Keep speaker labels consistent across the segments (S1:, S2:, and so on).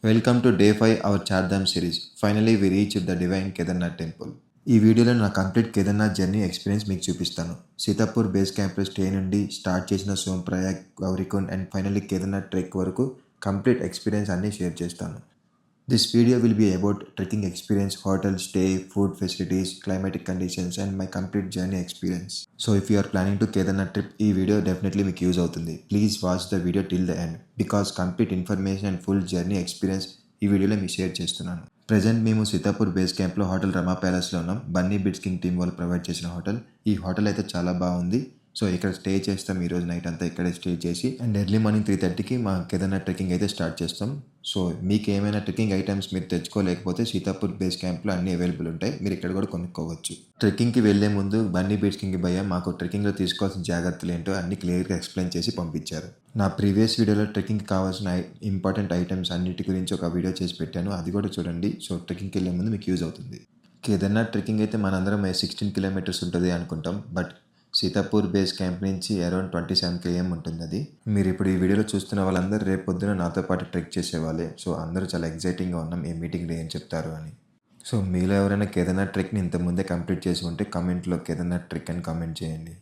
S1: Welcome to day 5 our Chardham series. Finally we reach the divine Kedarnath temple. ఈ వీడియోలో నా complete Kedarnath journey experience మీకు చూపిస్తాను. సీతాపూర్ బేస్ క్యాంప్లో స్టే నుండి స్టార్ట్ చేసిన Sonprayag, Gaurikund and finally Kedarnath trek వరకు కంప్లీట్ ఎక్స్పీరియన్స్ అన్నీ షేర్ చేస్తాను. This video will be about trekking experience, hotel stay, food facilities, climatic conditions and my complete journey experience. So if you are planning to Kedarnath trip, ఈ video definitely మీకు use అవుతుంది. Please watch the video till the end because complete information and full journey experience ఈ వీడియోలో మీకు share చేస్తున్నాను. Present మేము Sitapur base క్యాంప్లో hotel రమా ప్యాలెస్లో ఉన్నాం. బన్నీ బిట్స్ కింగ్ టీమ్ వాళ్ళు ప్రొవైడ్ చేసిన హోటల్. ఈ హోటల్ అయితే చాలా బాగుంది. సో ఇక్కడ స్టే చేస్తాం. ఈరోజు నైట్ అంతా ఇక్కడే స్టే చేసి అండ్ ఎర్లీ మార్నింగ్ 3:30కి మా కేదార్నాథ్ ట్రెక్కింగ్ అయితే స్టార్ట్ చేస్తాం. సో మీకు ఏమైనా ట్రెక్కింగ్ ఐటమ్స్ మీరు తెచ్చుకోలేకపోతే సీతాపూర్ బేస్ క్యాంప్లో అన్నీ అవైలబుల్ ఉంటాయి. మీరు ఇక్కడ కూడా కొనుక్కోవచ్చు. ట్రెక్కింగ్కి వెళ్లే ముందు బన్నీ బీట్స్ కింగ్ భయ్య మాకు ట్రెక్కింగ్లో తీసుకోవాల్సిన జాగ్రత్తలు ఏంటో అన్ని క్లియర్గా ఎక్స్ప్లెయిన్ చేసి పంపించారు. నా ప్రీవియస్ వీడియోలో ట్రెక్కింగ్కి కావాల్సిన ఇంపార్టెంట్ ఐటమ్స్ అన్నిటి గురించి ఒక వీడియో చేసి పెట్టాను. అది కూడా చూడండి. సో ట్రెక్కింగ్కి వెళ్ళే ముందు మీకు యూజ్ అవుతుంది. కేదార్నాథ్ ట్రెక్కింగ్ అయితే మనందరం 16 కిలోమీటర్స్ ఉంటుంది అనుకుంటాం. బట్ సీతాపూర్ బేస్ క్యాంప్ నుంచి అరౌండ్ 27 km ఉంటుంది అది. మీరు ఇప్పుడు ఈ వీడియోలో చూస్తున్న వాళ్ళందరూ రేపు పొద్దున నాతో పాటు ట్రెక్ చేసేవాళ్ళే. సో అందరూ చాలా ఎగ్జైటింగ్గా ఉన్నాం ఈ మీటింగ్లో ఏం చెప్తారు అని. సో మీలో ఎవరైనా కేదార్నాథ్ ట్రెక్ని ఇంతకుముందే కంప్లీట్ చేసి ఉంటే కమెంట్లో కేదార్నాథ్ ట్రెక్ అని కామెంట్ చేయండి.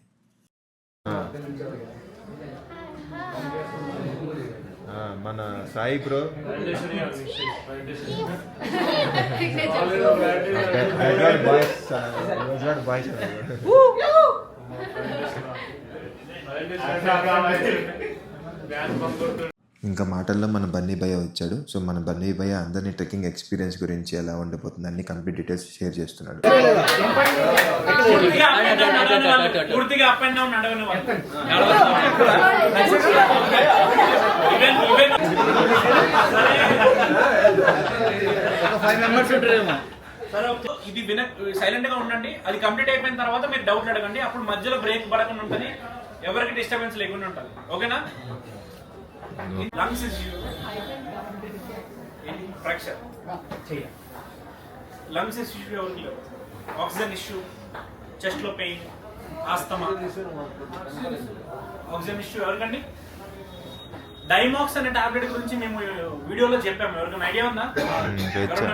S1: మన సాయి బ్రో ఇంకా మాటల్లో మన బన్నీ భయ్య వచ్చాడు. సో మన బన్నీ భయ్య అందరినీ ట్రెక్కింగ్ ఎక్స్పీరియన్స్ గురించి ఎలా ఉండబోతుంది అన్ని కంప్లీట్ డీటెయిల్స్ షేర్ చేస్తున్నాడు.
S2: ఇది సైలెంట్ గా ఉండండి. అది కంప్లీట్ అయిపోయిన తర్వాత మీరు డౌట్ అడగండి. అప్పుడు మధ్యలో బ్రేక్ పడకుండా ఉంటుంది, ఎవరికి డిస్టర్బెన్స్ లేకుండా ఉంటుంది. ఓకేనా? Lungs issue, fracture, lungs issue ఎవరికి లేవు. ఆక్సిజన్ ఇష్యూ, చెస్ట్ లో పెయిన్, ఆస్తమా, ఆక్సిజన్ ఇష్యూ ఎవరికండి? డైమాక్స్ అనే టాబ్లెట్ గురించి మేము వీడియోలో చెప్పాము. ఎవరికైనా ఐడియా ఉందా?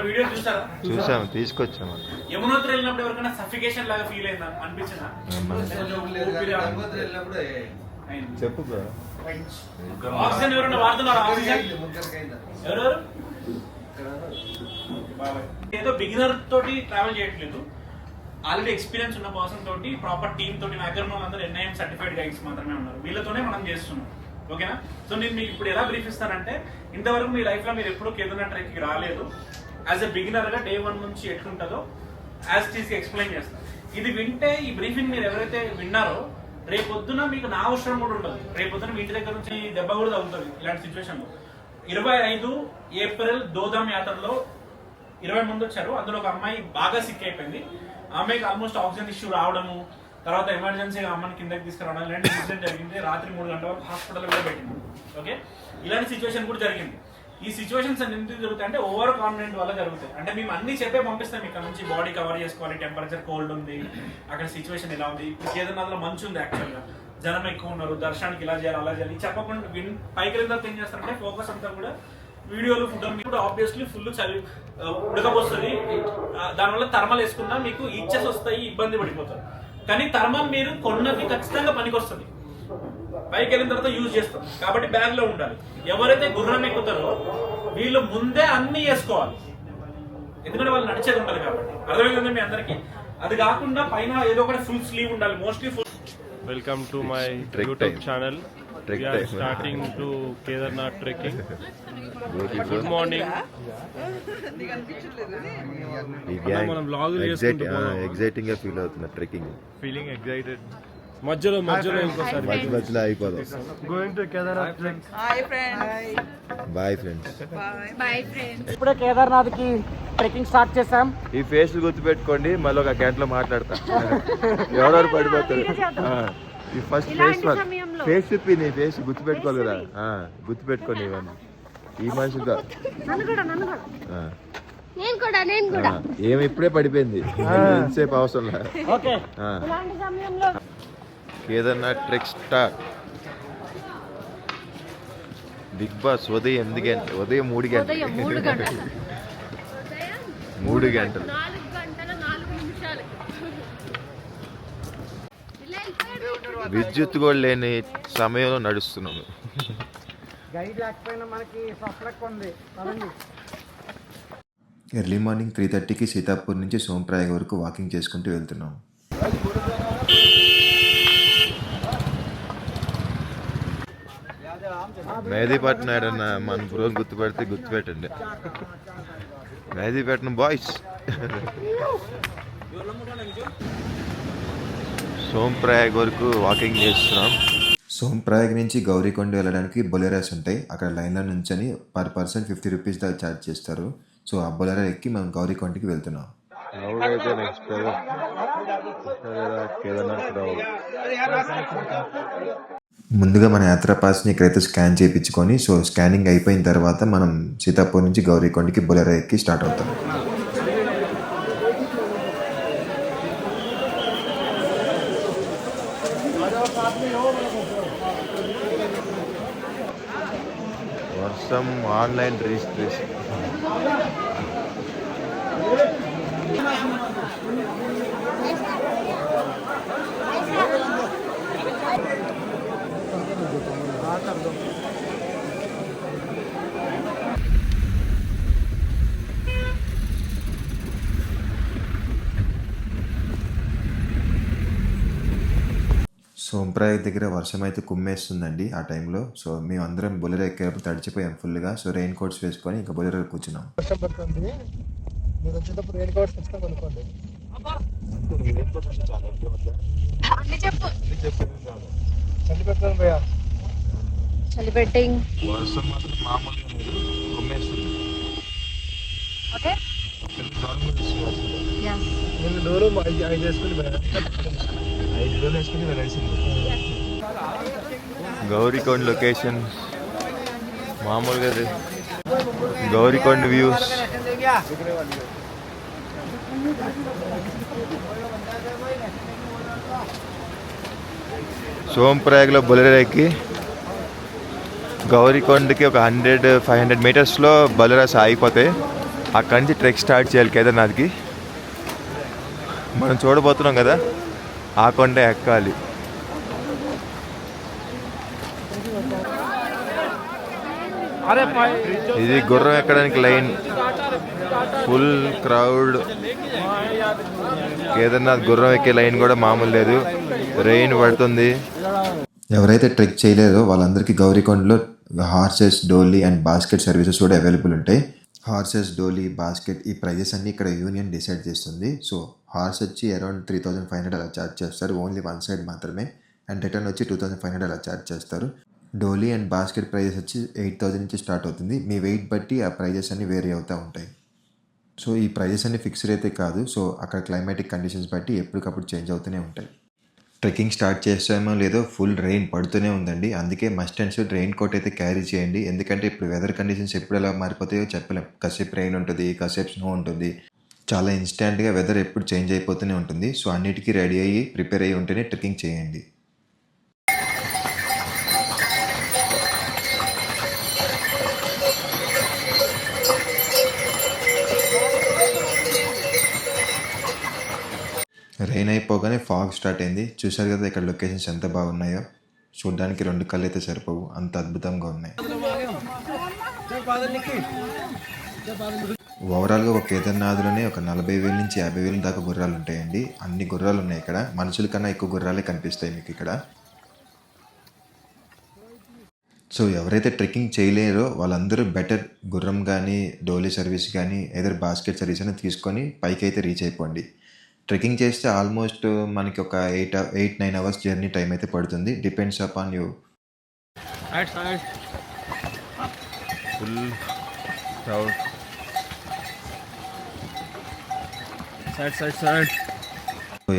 S2: వీడియో చూసారా?
S1: చూసాము, తీసుకొచ్చాము.
S2: యమునోత్రి వెళ్ళినప్పుడు ఎవరికైనా సఫికేషన్ లాగా ఫీల్ అయిందా? అనిపించిందా?
S1: చెప్పు.
S2: ఆక్సిజన్ ఎవరైనా వాడుతున్నారు? ఆక్సిజన్ ఎవరెవరు? ఏదో బిగినర్ తోటి ట్రావెల్ చేయట్లేదు, ఆల్రెడీ ఎక్స్పీరియన్స్ ఉన్న పర్సన్ తోటి, ప్రాపర్ టీమ్ తోటి. నా దగ్గర వాళ్ళందరూ NIM సర్టిఫైడ్ గైడ్స్ మాత్రమే ఉన్నారు. వీళ్ళతోనే మనం చేస్తున్నాం. ఓకేనా? సో నేను మీకు ఇప్పుడు ఎలా బ్రీఫ్ ఇస్తానంటే, ఇంతవరకు మీ లైఫ్ లో మీరు ఎప్పుడూ కేదార్నాథ్ ట్రెక్కి రాలేదు. యాజ్ ఎ బిగినర్ గా Day 1 నుంచి ఎట్లుంటుందో యాజ్ టీస్కి ఎక్స్ప్లెయిన్ చేస్తాను. ఇది వింటే, ఈ బ్రీఫింగ్ మీరు ఎవరైతే విన్నారో, రేపొద్దున మీకు నా అవసరం కూడా ఉండదు. రేపొద్దున మీ ఇంటి దగ్గర నుంచి దెబ్బ కూడా తగ్గుతుంది ఇలాంటి సిచ్యువేషన్ లో. 25 ఏప్రిల్ దోదాం యాత్రలో 20 మంది వచ్చారు. అందులో ఒక అమ్మాయి బాగా సిక్ అయిపోయింది. అమ్మాయికి ఆల్మోస్ట్ ఆక్సిజన్ ఇష్యూ రావడము, తర్వాత ఎమర్జెన్సీగా అమ్మని కిందకి తీసుకురావడం, ఇలాంటి ఇన్సిడెంట్ జరిగింది. రాత్రి 3 గంటల వరకు హాస్పిటల్ కూడా పెట్టింది. ఓకే, ఇలాంటి సిచ్యువేషన్ కూడా జరిగింది. ఈ సిచ్యువేషన్స్ ఎందుకు జరుగుతాయి అంటే ఓవర్ కాన్ఫిడెంట్ వల్ల జరుగుతాయి. అంటే మేము అన్ని చెప్పే పంపిస్తాం, ఇక్కడ నుంచి బాడీ కవర్ చేసుకోవాలి, టెంపరేచర్ కోల్డ్ ఉంది, అక్కడ సిచ్యువేషన్ ఇలా ఉంది, ఇప్పుడు కేదార్నాథ్లో మంచు ఉంది, యాక్చువల్గా జనం ఎక్కువ ఉన్నారు, దర్శనానికి ఇలా చేయాలి అలా చేయాలి చెప్పకుండా పైకి వెళ్ళిన ఏం చేస్తారంటే ఫోకస్ అంతా కూడా వీడియోలు, ఫుడ్ కూడా ఆబ్వియస్లీ ఫుల్ ఉడకపోస్తుంది. దానివల్ల థర్మల్ వేసుకున్నా మీకు ఇచ్చెస్ వస్తాయి, ఇబ్బంది పడిపోతారు. కానీ థర్మల్ మీరు కొన్నది ఖచ్చితంగా పనికి వస్తుంది, పైకి వెళ్ళిన తర్వాత యూజ్ చేస్తాం. కాబట్టి బ్యాగ్ లో ఉండాలి. ఎవరైతే గుర్రం ఎక్కుతారో వీళ్ళు ముందే అన్ని వేసుకోవాలి, ఎందుకంటే వాళ్ళు నడిచేది ఉండాలి కాబట్టి. అర్థమైంది మీ అందరికి? అది కాకుండా పైన ఏదో ఒకటి ఫుల్ స్లీవ్ ఉండాలి, mostly full.
S3: Welcome to my YouTube channel. We are starting to Kedarnath trekking. Good morning. మనం vlog చేసుకుంటున్నాం.
S1: ఎగ్జైటింగ్ గా ఫీల్ అవుతున్నా ట్రెక్కింగ్.
S3: Feeling excited. మధ్యలో ఇంకోసారి
S1: మధ్యలో అయిపోదాం.
S3: Going to Kedarnath trek.
S4: Hi friends.
S1: Bye friends.
S4: Bye friends.
S5: ఇప్పుడే కేదార్నాథ్ కి ట్రెక్కింగ్ స్టార్ట్ చేసాం.
S1: ఈ ఫేస్ గుర్తుపెట్టుకోండి, మళ్ళీ ఒక గంటలో మాట్లాడతా. ఎవరెవరు పడిపోతారు. ఈ ఫస్ట్ ఫేస్ చెప్పి నీ ఫేస్ గుర్తుపెట్టుకోవాలి కదా. గుర్తుపెట్టుకోండి ఇవన్నీ. ఈ మనిషిగా ఏమి ఇప్పుడే పడిపోయింది, ఎంతసేపు అవసరం లేదు. Kedarnath trek start. Big boss ఉదయం 8 గంటలు, ఉదయం 3 గంటలు,
S6: ఉదయం 3 గంటలు.
S1: 3 గంటలు.
S6: 4 గంటల 4 నిమిషాలు.
S1: విద్యుత్ కూడా లేని సమయంలో నడుస్తున్నాము.
S5: గైడ్ లేకపోయినా మనకి సఫలక్ ఉంది కదండి.
S1: ఎర్లీ మార్నింగ్ 3:30కి సీతాపూర్ నుంచి సోంప్రయాగ్ వరకు వాకింగ్ చేసుకుంటూ వెళ్తున్నాం. మెహదీపట్నం ఏడన్నా మన బ్రోని గుర్తుపెట్టండి. మెహదీపట్నం బాయ్స్. సోంప్రయాగ్ వరకు వాకింగ్ చేస్తున్నాం. సోంప్రయాగ్ నుంచి గౌరీకొండ వెళ్ళడానికి బొలెరాస్ ఉంటాయి. అక్కడ లైన్లో నుంచని పర్ పర్సన్ 50 రూపీస్ దాకా ఛార్జ్ చేస్తారు. సో ఆ బొలెరా ఎక్కి మనం గౌరీకొండకి వెళ్తున్నాం. ముందుగా మన యాత్రా పాస్ని ఇక్కడైతే స్కాన్ చేయించుకొని, సో స్కానింగ్ అయిపోయిన తర్వాత మనం సీతాపూర్ నుంచి గౌరీకొండకి బొలెరా ఎక్కి స్టార్ట్ అవుతాం. వర్షం, ఆన్లైన్ రిజిస్ట్రేషన్. సోంప్రయాగ్ దగ్గర వర్షం అయితే కుమ్మేస్తుందండి ఆ టైంలో. సో మేము అందరం బొలెరో ఎక్కేటప్పుడు తడిచిపోయాం ఫుల్గా. సో రెయిన్ కోట్స్ వేసుకొని ఇంకా బొలెరో కూర్చున్నాం.
S7: వర్షం పడుతుంది, మీరు వచ్చేటప్పుడు రెయిన్ కోట్స్ ఖచ్చితంగా కొనుక్కోండి. చలి పెట్టాను భయ్యా.
S6: చలి బెట్టింగ్.
S1: వర్షం మాత్రం మామూలుగా కుమ్మేస్తుంది.
S7: నేను డోరు 5 వేసుకుని భయ్యా, 5 డోర్లు వేసుకుని వెళ్ళాల్సింది.
S1: గౌరీకొండ లొకేషన్ మామూలుగా గౌరీకొండ వ్యూస్. సోంప్రయాగ్లో బొలెరో ఎక్కి గౌరీకొండకి ఒక 100-500 మీటర్స్లో బొలెరోస్ ఆగిపోతాయి. అక్కడి నుంచి ట్రెక్ స్టార్ట్ చేయాలి కేదార్నాథ్కి. మనం చూడబోతున్నాం కదా, ఆ కొండ ఎక్కాలి. ఇది గుర్రం ఎక్కడానికి లైన్, ఫుల్ క్రౌడ్. కేదార్నాథ్ గుర్రం ఎక్కే లైన్ కూడా మామూలు లేదు, రెయిన్ పడుతుంది. ఎవరైతే ట్రెక్ చేయలేదో వాళ్ళందరికీ గౌరీకొండలో హార్సెస్, డోలీ అండ్ బాస్కెట్ సర్వీసెస్ కూడా అవైలబుల్ ఉంటాయి. హార్సెస్, డోలీ, బాస్కెట్ ఈ ప్రైజెస్ అన్నీ ఇక్కడ యూనియన్ డిసైడ్ చేస్తుంది. సో హార్స్ వచ్చి అరౌండ్ 3,500 అలా ఛార్జ్ చేస్తారు, ఓన్లీ వన్ సైడ్ మాత్రమే. అండ్ రిటర్న్ వచ్చి 2,500 అలా ఛార్జ్ చేస్తారు. డోలీ అండ్ బాస్కెట్ ప్రైజెస్ వచ్చి 8,000 నుంచి స్టార్ట్ అవుతుంది. మీ వెయిట్ బట్టి ఆ ప్రైజెస్ అన్నీ వేరీ అవుతూ ఉంటాయి. సో ఈ ప్రైజెస్ అన్ని ఫిక్స్డ్ అయితే కాదు. సో అక్కడ క్లైమాటిక్ కండిషన్స్ బట్టి ఎప్పటికప్పుడు చేంజ్ అవుతూనే ఉంటాయి. ట్రెక్కింగ్ స్టార్ట్ చేస్తామో లేదో ఫుల్ రెయిన్ పడుతూనే ఉందండి. అందుకే must and should raincoat అయితే క్యారీ చేయండి. ఎందుకంటే ఇప్పుడు వెదర్ కండిషన్స్ ఎప్పుడు ఎలా మారిపోతాయో చెప్పలేం. కాసేపు రెయిన్ ఉంటుంది, కాసేపు స్నో ఉంటుంది. చాలా ఇన్స్టాంట్గా వెదర్ ఎప్పుడు చేంజ్ అయిపోతూనే ఉంటుంది. సో అన్నిటికీ రెడీ అయ్యి ప్రిపేర్ అయ్యి ఉంటేనే ట్రెక్కింగ్ చేయండి. రెయిన్ అయిపోగానే ఫాగ్ స్టార్ట్ అయింది. చూశారు కదా ఇక్కడ లొకేషన్స్ ఎంత బాగున్నాయో. చూడడానికి 2 కళ్ళు అయితే సరిపోవు, అంత అద్భుతంగా ఉన్నాయి. ఓవరాల్గా ఒక కేదార్నాథ్లోనే ఒక 40,000 నుంచి 50,000 దాకా గుర్రాలు ఉంటాయండి. అన్ని గుర్రాలు ఉన్నాయి ఇక్కడ. మనుషుల కన్నా ఎక్కువ గుర్రాలే కనిపిస్తాయి మీకు ఇక్కడ. సో ఎవరైతే ట్రెక్కింగ్ చేయలేరో వాళ్ళందరూ బెటర్ గుర్రం కానీ, డోలీ సర్వీస్ కానీ, ఏదైనా బాస్కెట్ సర్వీస్ అని తీసుకొని పైకి అయితే రీచ్ అయిపోండి. ట్రెక్కింగ్ చేస్తే ఆల్మోస్ట్ మనకి ఒక 8-9 అవర్స్ జర్నీ టైం అయితే పడుతుంది. Depends upon you. Full crowd.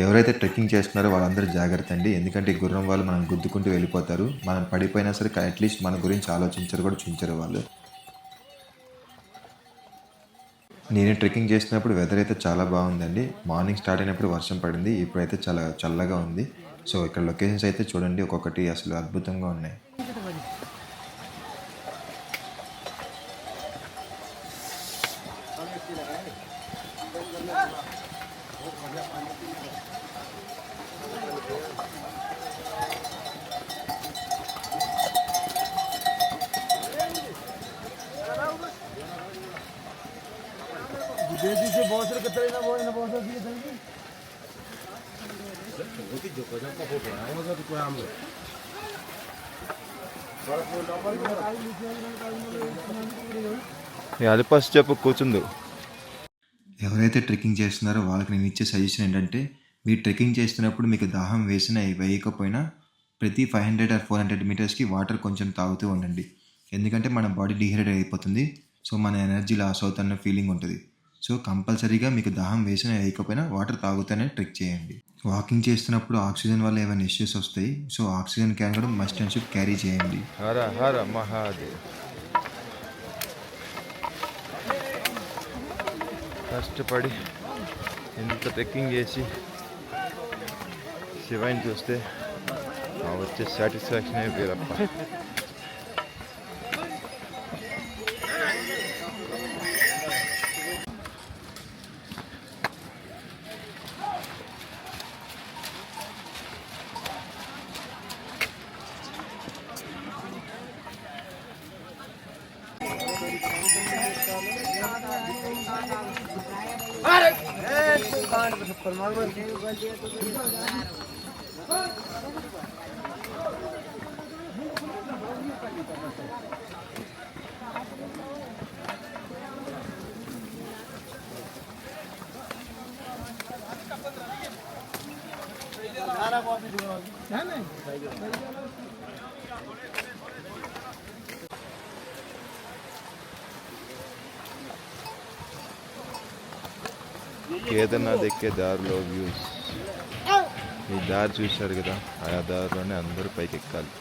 S1: ఎవరైతే ట్రెక్కింగ్ చేస్తున్నారో వాళ్ళందరూ జాగ్రత్త అండి. ఎందుకంటే ఈ గుర్రం వాళ్ళు మనం గుద్దుకుంటూ వెళ్ళిపోతారు. మనం పడిపోయినా సరే అట్లీస్ట్ మన గురించి ఆలోచించరు కూడా చూపించరు వాళ్ళు. నేను ట్రెక్కింగ్ చేసినప్పుడు వెదర్ అయితే చాలా బాగుందండి. మార్నింగ్ స్టార్ట్ అయినప్పుడు వర్షం పడింది, ఇప్పుడైతే చాలా చల్లగా ఉంది. సో ఇక్కడ లొకేషన్స్ అయితే చూడండి, ఒక్కొక్కటి అసలు అద్భుతంగా ఉన్నాయి.
S7: विदेशी से बहुत सारे कितने ना बहुत सारे दिए थे बहुत ही जो कोई को फोटो है मतलब कोई हम लोग
S1: అది ఫస్ట్ చెప్పు కూర్చుంది. ఎవరైతే ట్రెక్కింగ్ చేస్తున్నారో వాళ్ళకి నేను ఇచ్చే సజెషన్ ఏంటంటే, మీరు ట్రెక్కింగ్ చేస్తున్నప్పుడు మీకు దాహం వేయకపోయినా ప్రతి 500 or 400 మీటర్స్కి వాటర్ కొంచెం తాగుతూ ఉండండి. ఎందుకంటే మన బాడీ డిహైడ్రేట్ అయిపోతుంది. సో మన ఎనర్జీ లాస్ అవుతున్న ఫీలింగ్ ఉంటుంది. సో కంపల్సరీగా మీకు దాహం వేయకపోయినా వాటర్ తాగుతూనే ట్రెక్ చేయండి. వాకింగ్ చేస్తున్నప్పుడు ఆక్సిజన్ వల్ల ఏమైనా ఇష్యూస్ వస్తాయి. సో ఆక్సిజన్ క్యాన్ కూడా మస్ట్ అండ్ షుడ్ క్యారీ చేయండి.
S8: హర హర మహాదేవ్. కష్టపడి ఎంత ట్రెక్కింగ్ చేసి శివాయిని చూస్తే వచ్చే సాటిస్ఫాక్షన్ వేరప్ప. కేదార్నాథ్ ఎక్కే దారిలో వ్యూస్, ఈ దారి చూశారు కదా, ఆ దారిలోనే అందరూ పైకి ఎక్కాలి.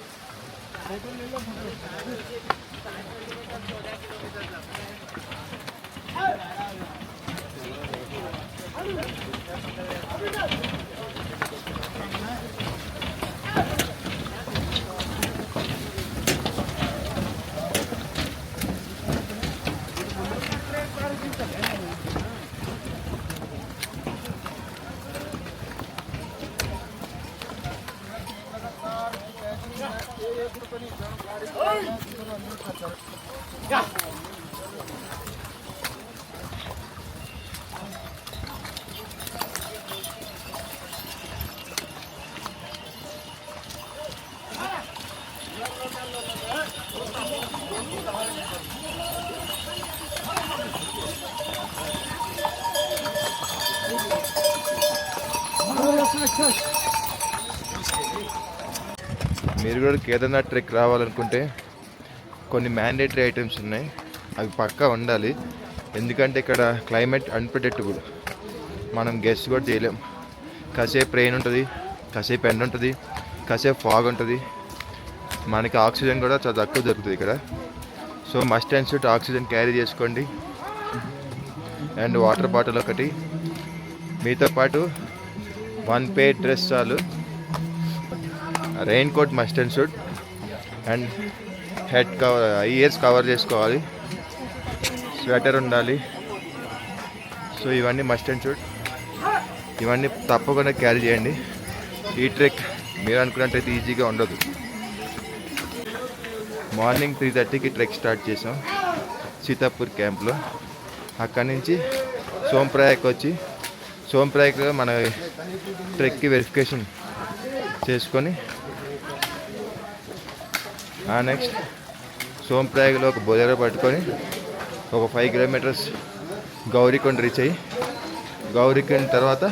S8: మీరు కూడా కేదార్నాథ్ ట్రెక్ రావాలనుకుంటే కొన్ని మ్యాండేటరీ ఐటమ్స్ ఉన్నాయి, అవి పక్కా ఉండాలి. ఎందుకంటే ఇక్కడ క్లైమేట్ అన్ప్రెడిక్టబుల్, మనం గెస్ కూడా చేయలేం. కాసేపు రెయిన్ ఉంటుంది, కాసేపు ఎండ ఉంటుంది, కాసేపు ఫాగ్ ఉంటుంది. మనకి ఆక్సిజన్ కూడా చాలా తక్కువ దొరుకుతుంది ఇక్కడ. So must and should oxygen carry చేసుకోండి. అండ్ వాటర్ బాటిల్ ఒకటి, మీతో పాటు 1 pair డ్రెస్ చాలు. Raincoat must and should. And head cover, ears cover చేసుకోవాలి. స్వెటర్ ఉండాలి. సో ఇవన్నీ మస్ట్ అండ్ షుడ్, ఇవన్నీ తప్పకుండా క్యారీ చేయండి. ఈ ట్రెక్ మీరు అనుకున్నట్టయితే ఈజీగా ఉండదు. మార్నింగ్ 3:30కి ట్రెక్ స్టార్ట్ చేసాం సీతాపూర్ క్యాంప్లో. అక్కడి నుంచి సోంప్రయాగ్ వచ్చి, సోంప్రయాగ్లో మన ట్రెక్కి వెరిఫికేషన్ చేసుకొని నెక్స్ట్ సోంప్రయాగ్లో ఒక బొలెరో పట్టుకొని ఒక 5 kilometers గౌరీకొండ రీచ్ అయ్యి, గౌరీకొండ తర్వాత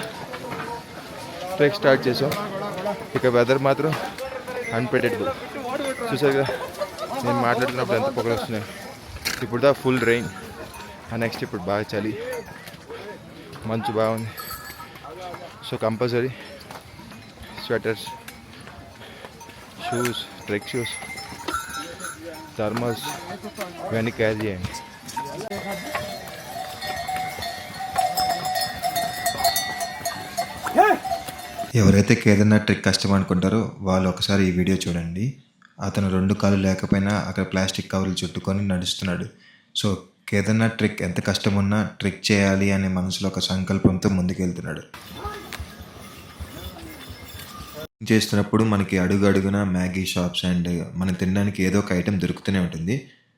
S8: ట్రెక్ స్టార్ట్ చేసాం. ఇక వెదర్ మాత్రం అన్ప్రెడిక్టబుల్. చూసారు కదా నేను మాట్లాడుతున్నప్పుడు ఎంత పొగలు వస్తున్నాయి. ఇప్పుడు దా ఫుల్ రెయిన్. నెక్స్ట్ ఇప్పుడు బాగా చలి, మంచు బాగుంది. So compulsory sweaters, shoes, trek shoes, thermals ఇవన్నీ క్యారీ చేయండి.
S1: ఎవరైతే కేదార్నాథ్ ట్రెక్ కష్టం అనుకుంటారో వాళ్ళు ఒకసారి ఈ వీడియో చూడండి. అతను 2 కాళ్ళు లేకపోయినా అక్కడ ప్లాస్టిక్ కవర్లు చుట్టుకొని నడుస్తున్నాడు. సో కేదార్నాథ్ ట్రెక్ ఎంత కష్టమున్నా ట్రెక్ చేయాలి అనే మనసులో ఒక సంకల్పంతో ముందుకెళ్తున్నాడు. చేస్తున్నప్పుడు మనకి అడుగు అడుగున మ్యాగీ షాప్స్ అండ్ మనం తినడానికి ఏదో ఒక ఐటెం దొరుకుతూనే ఉంటుంది.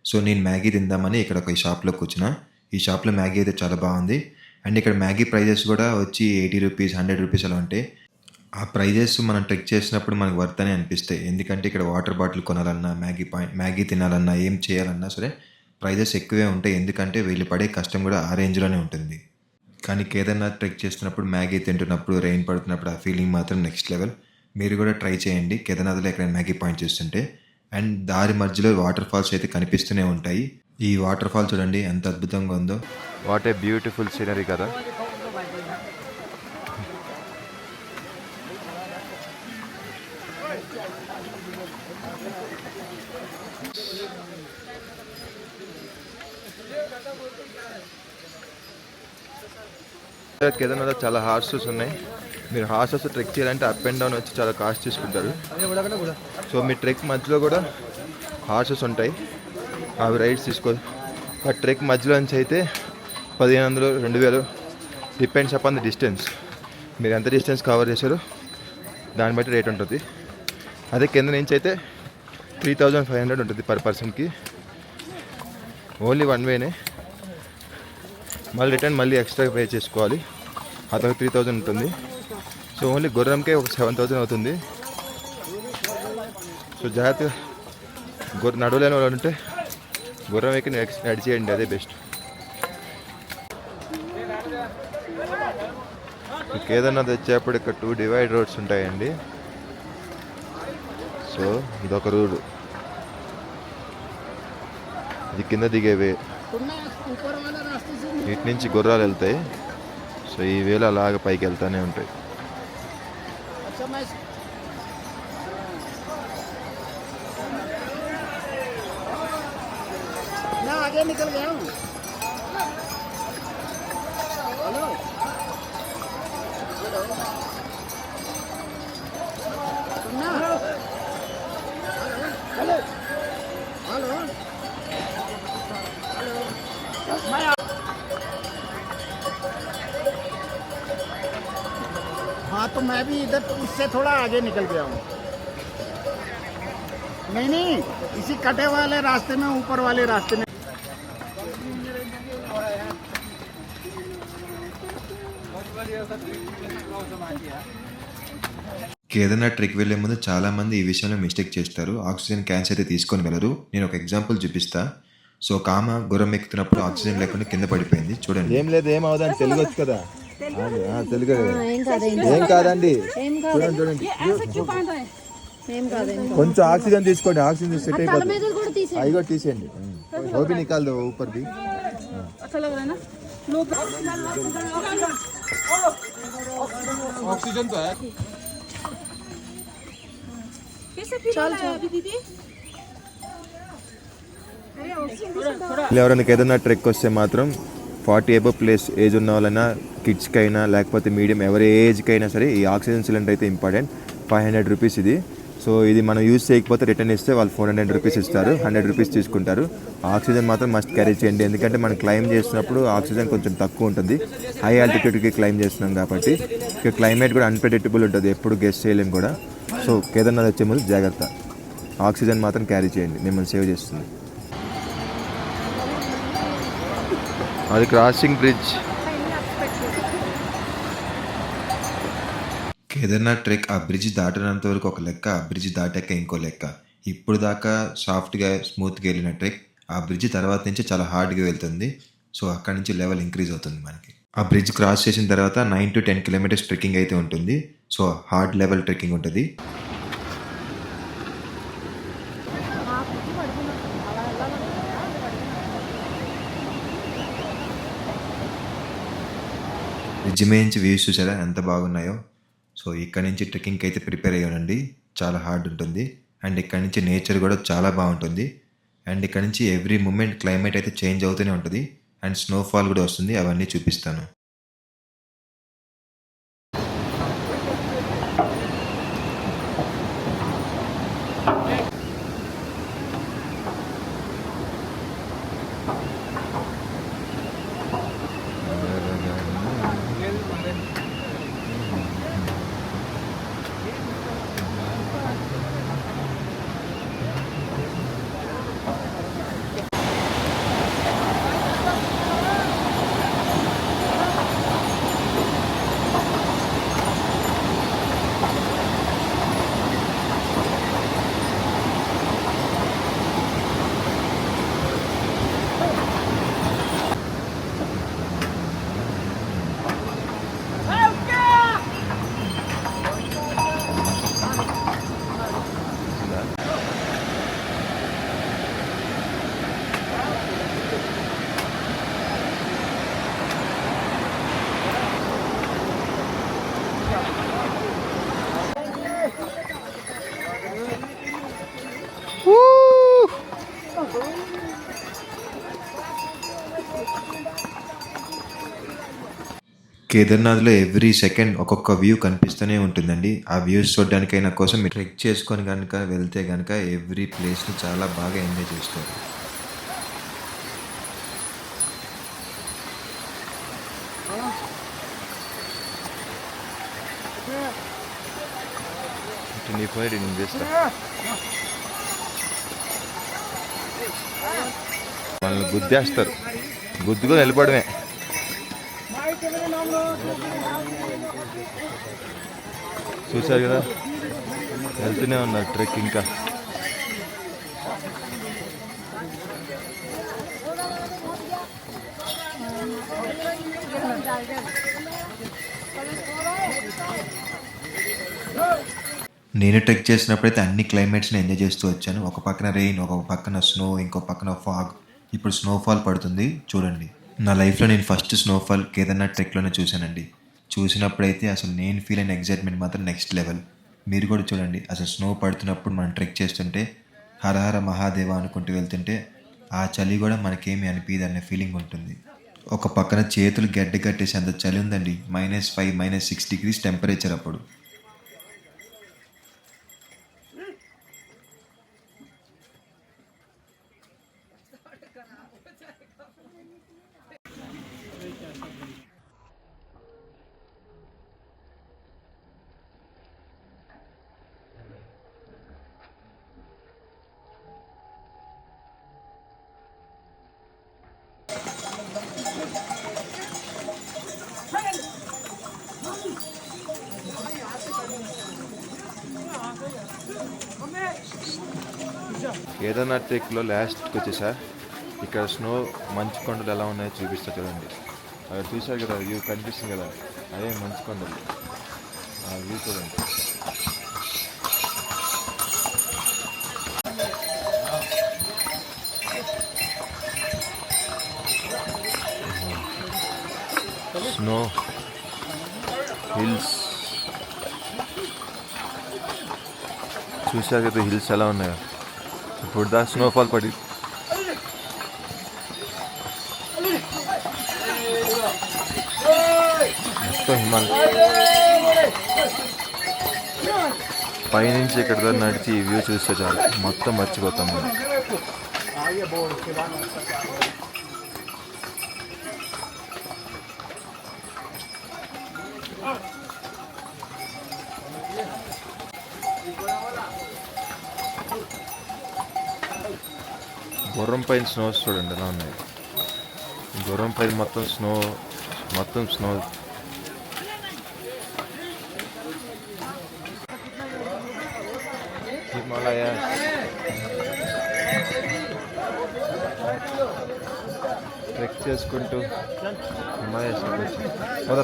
S1: సో నేను మ్యాగీ తిందామని ఇక్కడ ఒక షాప్లో కూర్చున్నా. ఈ షాప్లో మ్యాగీ అయితే చాలా బాగుంది. అండ్ ఇక్కడ మ్యాగీ ప్రైజెస్ కూడా వచ్చి 80 రూపీస్ 100 రూపీస్ అలా ఉంటాయి. ఆ ప్రైజెస్ మనం ట్రెక్ చేసినప్పుడు మనకు వర్త్ అని అనిపిస్తాయి. ఎందుకంటే ఇక్కడ వాటర్ బాటిల్ కొనాలన్నా మ్యాగీ తినాలన్నా ఏం చేయాలన్నా సరే ప్రైజెస్ ఎక్కువే ఉంటాయి. ఎందుకంటే వీళ్ళు పడే కష్టం కూడా ఆ రేంజ్లోనే ఉంటుంది. కానీ కేదార్నాథ్ ట్రెక్ చేస్తున్నప్పుడు మ్యాగీ తింటున్నప్పుడు రెయిన్ పడుతున్నప్పుడు ఆ ఫీలింగ్ మాత్రం నెక్స్ట్ లెవెల్. మీరు కూడా ట్రై చేయండి కేదార్నాథ్లో ఎక్కడైనా మ్యాగీ పాయింట్ చూస్తుంటే. అండ్ దారి మధ్యలో వాటర్ ఫాల్స్ అయితే కనిపిస్తూనే ఉంటాయి. ఈ వాటర్ ఫాల్ చూడండి ఎంత అద్భుతంగా ఉందో.
S8: వాట్ ఏ బ్యూటిఫుల్ సీనరీ కదా. కేదార్నాథ్ చాలా హార్సెస్ ఉన్నాయి. మీరు హార్సెస్ ట్రెక్ చేయాలంటే అప్ అండ్ డౌన్ వచ్చి చాలా కాస్ట్ తీసుకుంటారు. సో మీ ట్రెక్ మధ్యలో కూడా హార్సెస్ ఉంటాయి, అవి రైడ్స్ తీసుకో. ఆ ట్రెక్ మధ్యలో నుంచి అయితే 1500 2000 డిపెండ్స్ అపాన్ ద డిస్టెన్స్. మీరు ఎంత డిస్టెన్స్ కవర్ చేశారో దాన్ని బట్టి రేట్ ఉంటుంది. అదే కింద నుంచి అయితే 3500 ఉంటుంది పర్ పర్సన్కి. ఓన్లీ వన్ వేనే, మళ్ళీ రిటర్న్ మళ్ళీ ఎక్స్ట్రా పే చేసుకోవాలి. అదొక 3000 ఉంటుంది. సో ఓన్లీ గుర్రంకే ఒక 7000 అవుతుంది. సో జాగ్రత్తగా నడవలేని వాళ్ళు ఉంటే గుర్రం ఎక్కి నడిచేయండి, అదే బెస్ట్. కేదార్నాథ్ వచ్చేప్పుడు ఇక్కడ 2 డివైడ్ రోడ్స్ ఉంటాయండి. సో ఇదొక రోడ్, ఇది కింద దిగేవే, ఇటు నుంచి గుర్రాలు వెళ్తాయి. సో ఈ వేళ అలాగ పైకి వెళ్తూనే ఉంటాయి.
S5: आगे निकल गया हूँ। हेलो हेलो हेलो हाँ, तो मैं भी इधर उससे थोड़ा आगे निकल गया हूँ। नहीं, इसी कटे वाले रास्ते में, ऊपर वाले रास्ते में।
S1: కేదార్నాథ్ ట్రెక్ వెళ్ళే ముందు చాలామంది ఈ విషయంలో మిస్టేక్ చేస్తారు. ఆక్సిజన్ క్యాన్స్ అయితే తీసుకొని వెళ్ళరు. నేను ఒక ఎగ్జాంపుల్ చూపిస్తా. సో కామ గుర్రం ఎక్కుతున్నప్పుడు ఆక్సిజన్ లేకుండా కింద పడిపోయింది. చూడండి.
S8: ఏం లేదు, ఏం అవదండి, తెలుగు వచ్చు కదా. తెలుగు ఏం కాదండి. చూడండి చూడండి, కొంచెం ఆక్సిజన్ తీసుకోండి, ఆక్సిజన్ సెట్ అయిపోతుంది. అవి కూడా తీసేయండి. ఓపి నికాల్ దో ऊपर भी.
S7: ऑक्सीजन तो है.
S8: ఎవరైనా ఏదైనా ట్రెక్ వస్తే మాత్రం 40 అబవ్ ప్లస్ ఏజ్ ఉన్న వాళ్ళైనా, కిడ్స్కి అయినా లేకపోతే మీడియం ఎవరి ఏజ్కి అయినా సరే ఈ ఆక్సిజన్ సిలిండర్ అయితే ఇంపార్టెంట్. 500 రూపీస్ ఇది. సో ఇది మనం యూజ్ చేయకపోతే రిటర్న్ ఇస్తే వాళ్ళు 400 రూపీస్ ఇస్తారు, 100 రూపీస్ తీసుకుంటారు. ఆక్సిజన్ మాత్రం మస్ట్ క్యారీ చేయండి, ఎందుకంటే మనం క్లైమ్ చేస్తున్నప్పుడు ఆక్సిజన్ కొంచెం తక్కువ ఉంటుంది. హై ఆల్టిట్యూడ్కి క్లైమ్ చేస్తున్నాం కాబట్టి ఇక క్లైమేట్ కూడా అన్ప్రెడిక్టబుల్ ఉంటుంది, ఎప్పుడు గెస్ చేయలేం కూడా. సో కేదార్నాథ్ వచ్చే ముందు జాగ్రత్త, ఆక్సిజన్ మాత్రం క్యారీ చేయండి, మిమ్మల్ని సేవ్ చేస్తుంది. అది క్రాసింగ్ బ్రిడ్జ్.
S1: కేదార్నాథ్ ట్రెక్ ఆ బ్రిడ్జ్ దాటినంత వరకు ఒక లెక్క, ఆ బ్రిడ్జ్ దాటాక ఇంకో లెక్క. ఇప్పుడు దాకా సాఫ్ట్గా స్మూత్గా వెళ్ళిన ట్రెక్ ఆ బ్రిడ్జ్ తర్వాత నుంచి చాలా హార్డ్గా వెళ్తుంది. సో అక్కడి నుంచి లెవెల్ ఇంక్రీజ్ అవుతుంది మనకి. ఆ బ్రిడ్జ్ క్రాస్ చేసిన తర్వాత 9 to 10 కిలోమీటర్స్ ట్రెక్కింగ్ అయితే ఉంటుంది. సో హార్డ్ లెవెల్ ట్రెక్కింగ్ ఉంటుంది. బ్రిడ్జ్ మీద వ్యూస్ చూసారా ఎంత బాగున్నాయో. సో ఇక్కడ నుంచి ట్రెక్కింగ్కి అయితే ప్రిపేర్ అయ్యానండి. చాలా హార్డ్ ఉంటుంది. అండ్ ఇక్కడ నుంచి నేచర్ కూడా చాలా బాగుంటుంది. అండ్ ఇక్కడ నుంచి ఎవ్రీ మూమెంట్ క్లైమేట్ అయితే చేంజ్ అవుతూనే ఉంటుంది. అండ్ స్నోఫాల్ కూడా వస్తుంది, అవన్నీ చూపిస్తాను. కేదార్నాథ్లో ఎవ్రీ సెకండ్ ఒక్కొక్క వ్యూ కనిపిస్తూనే ఉంటుందండి. ఆ వ్యూస్ చూడడానికైనా కోసం మీరు ట్రెక్ చేసుకొని కనుక వెళ్తే కనుక ఎవ్రీ ప్లేస్ని చాలా బాగా ఎంజాయ్ చేస్తారు.
S8: నీ పోయి నేను చేస్తా. వాళ్ళని గుద్దేస్తారు, గుద్దుకొని వెళ్ళిపోవడమే. చూశారు కదా, వెళ్తూనే ఉన్నారు ట్రెక్. ఇంకా
S1: నేను ట్రెక్ చేసినప్పుడైతే అన్ని క్లైమేట్స్ని ఎంజాయ్ చేస్తూ వచ్చాను. ఒక పక్కన రెయిన్, ఒక పక్కన స్నో, ఇంకో పక్కన ఫాగ్. ఇప్పుడు స్నోఫాల్ పడుతుంది చూడండి. నా లైఫ్లో నేను ఫస్ట్ స్నోఫాల్ కేదార్నాథ్ ట్రెక్లోనే చూశానండి. చూసినప్పుడైతే అసలు నేను ఫీల్ అయిన ఎగ్జైట్మెంట్ మాత్రం నెక్స్ట్ లెవెల్. మీరు కూడా చూడండి, అసలు స్నో పడుతున్నప్పుడు మనం ట్రెక్ చేస్తుంటే హరహర మహాదేవ అనుకుంటూ వెళ్తుంటే ఆ చలి కూడా మనకేమీ అనిపించదు అనే ఫీలింగ్ ఉంటుంది. ఒక పక్కన చేతులు గడ్డ కట్టేసి అంత చలి ఉందండి. -5, -6 degrees టెంపరేచర్ అప్పుడు.
S8: కేదార్నాథ్ ట్రెక్లో లాస్ట్కి వచ్చేసా. ఇక్కడ స్నో మంచు కొండలు ఎలా ఉన్నాయో చూపిస్తా చూడండి. అక్కడ చూసారు కదా, వ్యూ కనిపిస్తుంది కదా, అదే మంచు కొండలు. ఆ వ్యూ చూడండి. స్నో హిల్స్ చూసారు కదా, హిల్స్ ఎలా ఉన్నాయో. ఇప్పుడు దా స్నోఫాల్ పడి మొత్తం హిమాలయ పైనుంచి ఇక్కడ దాకా నడిచి ఈ వ్యూ చూస్తే చాలు, మొత్తం మర్చిపోతాం మనం. గుర్రం పైన స్నోస్ చూడండి ఎలా ఉన్నాయి. గుర్రం పైన మొత్తం స్నో. హిమాలయ ట్రెక్ చేసుకుంటూ హిమాలయస్ పద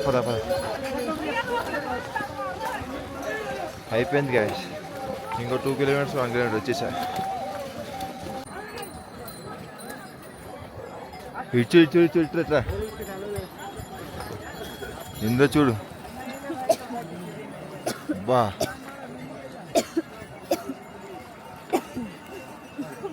S8: అయిపోయింది గాయస్. ఇంకో 2 kilometers 1 kilometer వచ్చేసా. ఇటు ఇట్లా ఇందో చూడు బా.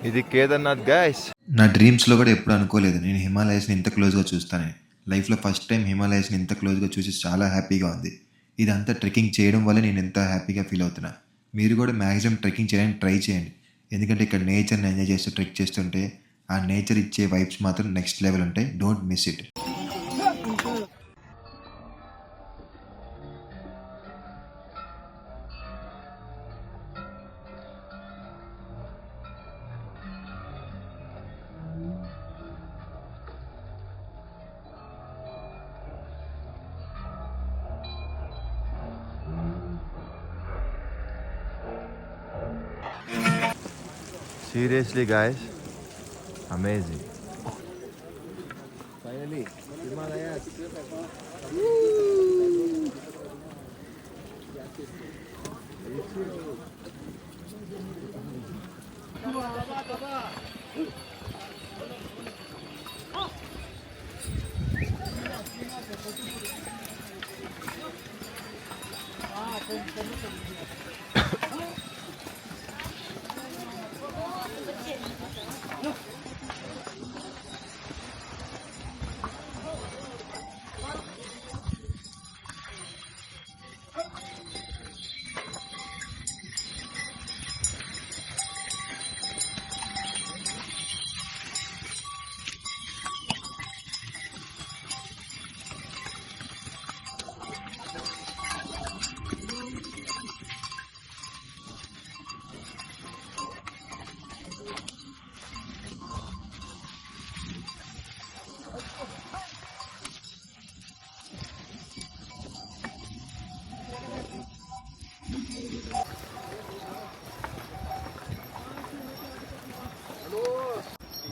S8: ఇది కేదార్నాథ్ గాయ్స్.
S1: నా డ్రీమ్స్లో కూడా ఎప్పుడు అనుకోలేదు నేను హిమాలయస్ని ఇంత క్లోజ్గా చూస్తానని. లైఫ్లో ఫస్ట్ టైం హిమాలయస్ని ఇంత క్లోజ్గా చూసి చాలా హ్యాపీగా ఉంది. ఇదంతా ట్రెక్కింగ్ చేయడం వల్ల నేను ఎంత హ్యాపీగా ఫీల్ అవుతున్నా. మీరు కూడా మ్యాక్సిమం ట్రెక్కింగ్ చేయడానికి ట్రై చేయండి. ఎందుకంటే ఇక్కడ నేచర్ని ఎంజాయ్ చేస్తూ ట్రెక్ చేస్తుంటే ఆ నేచర్ ఇచ్చే వైబ్స్ మాత్రం నెక్స్ట్ లెవెల్ ఉంటాయి. Don't miss it.
S8: Seriously guys, amazing. Finally, Himalayas.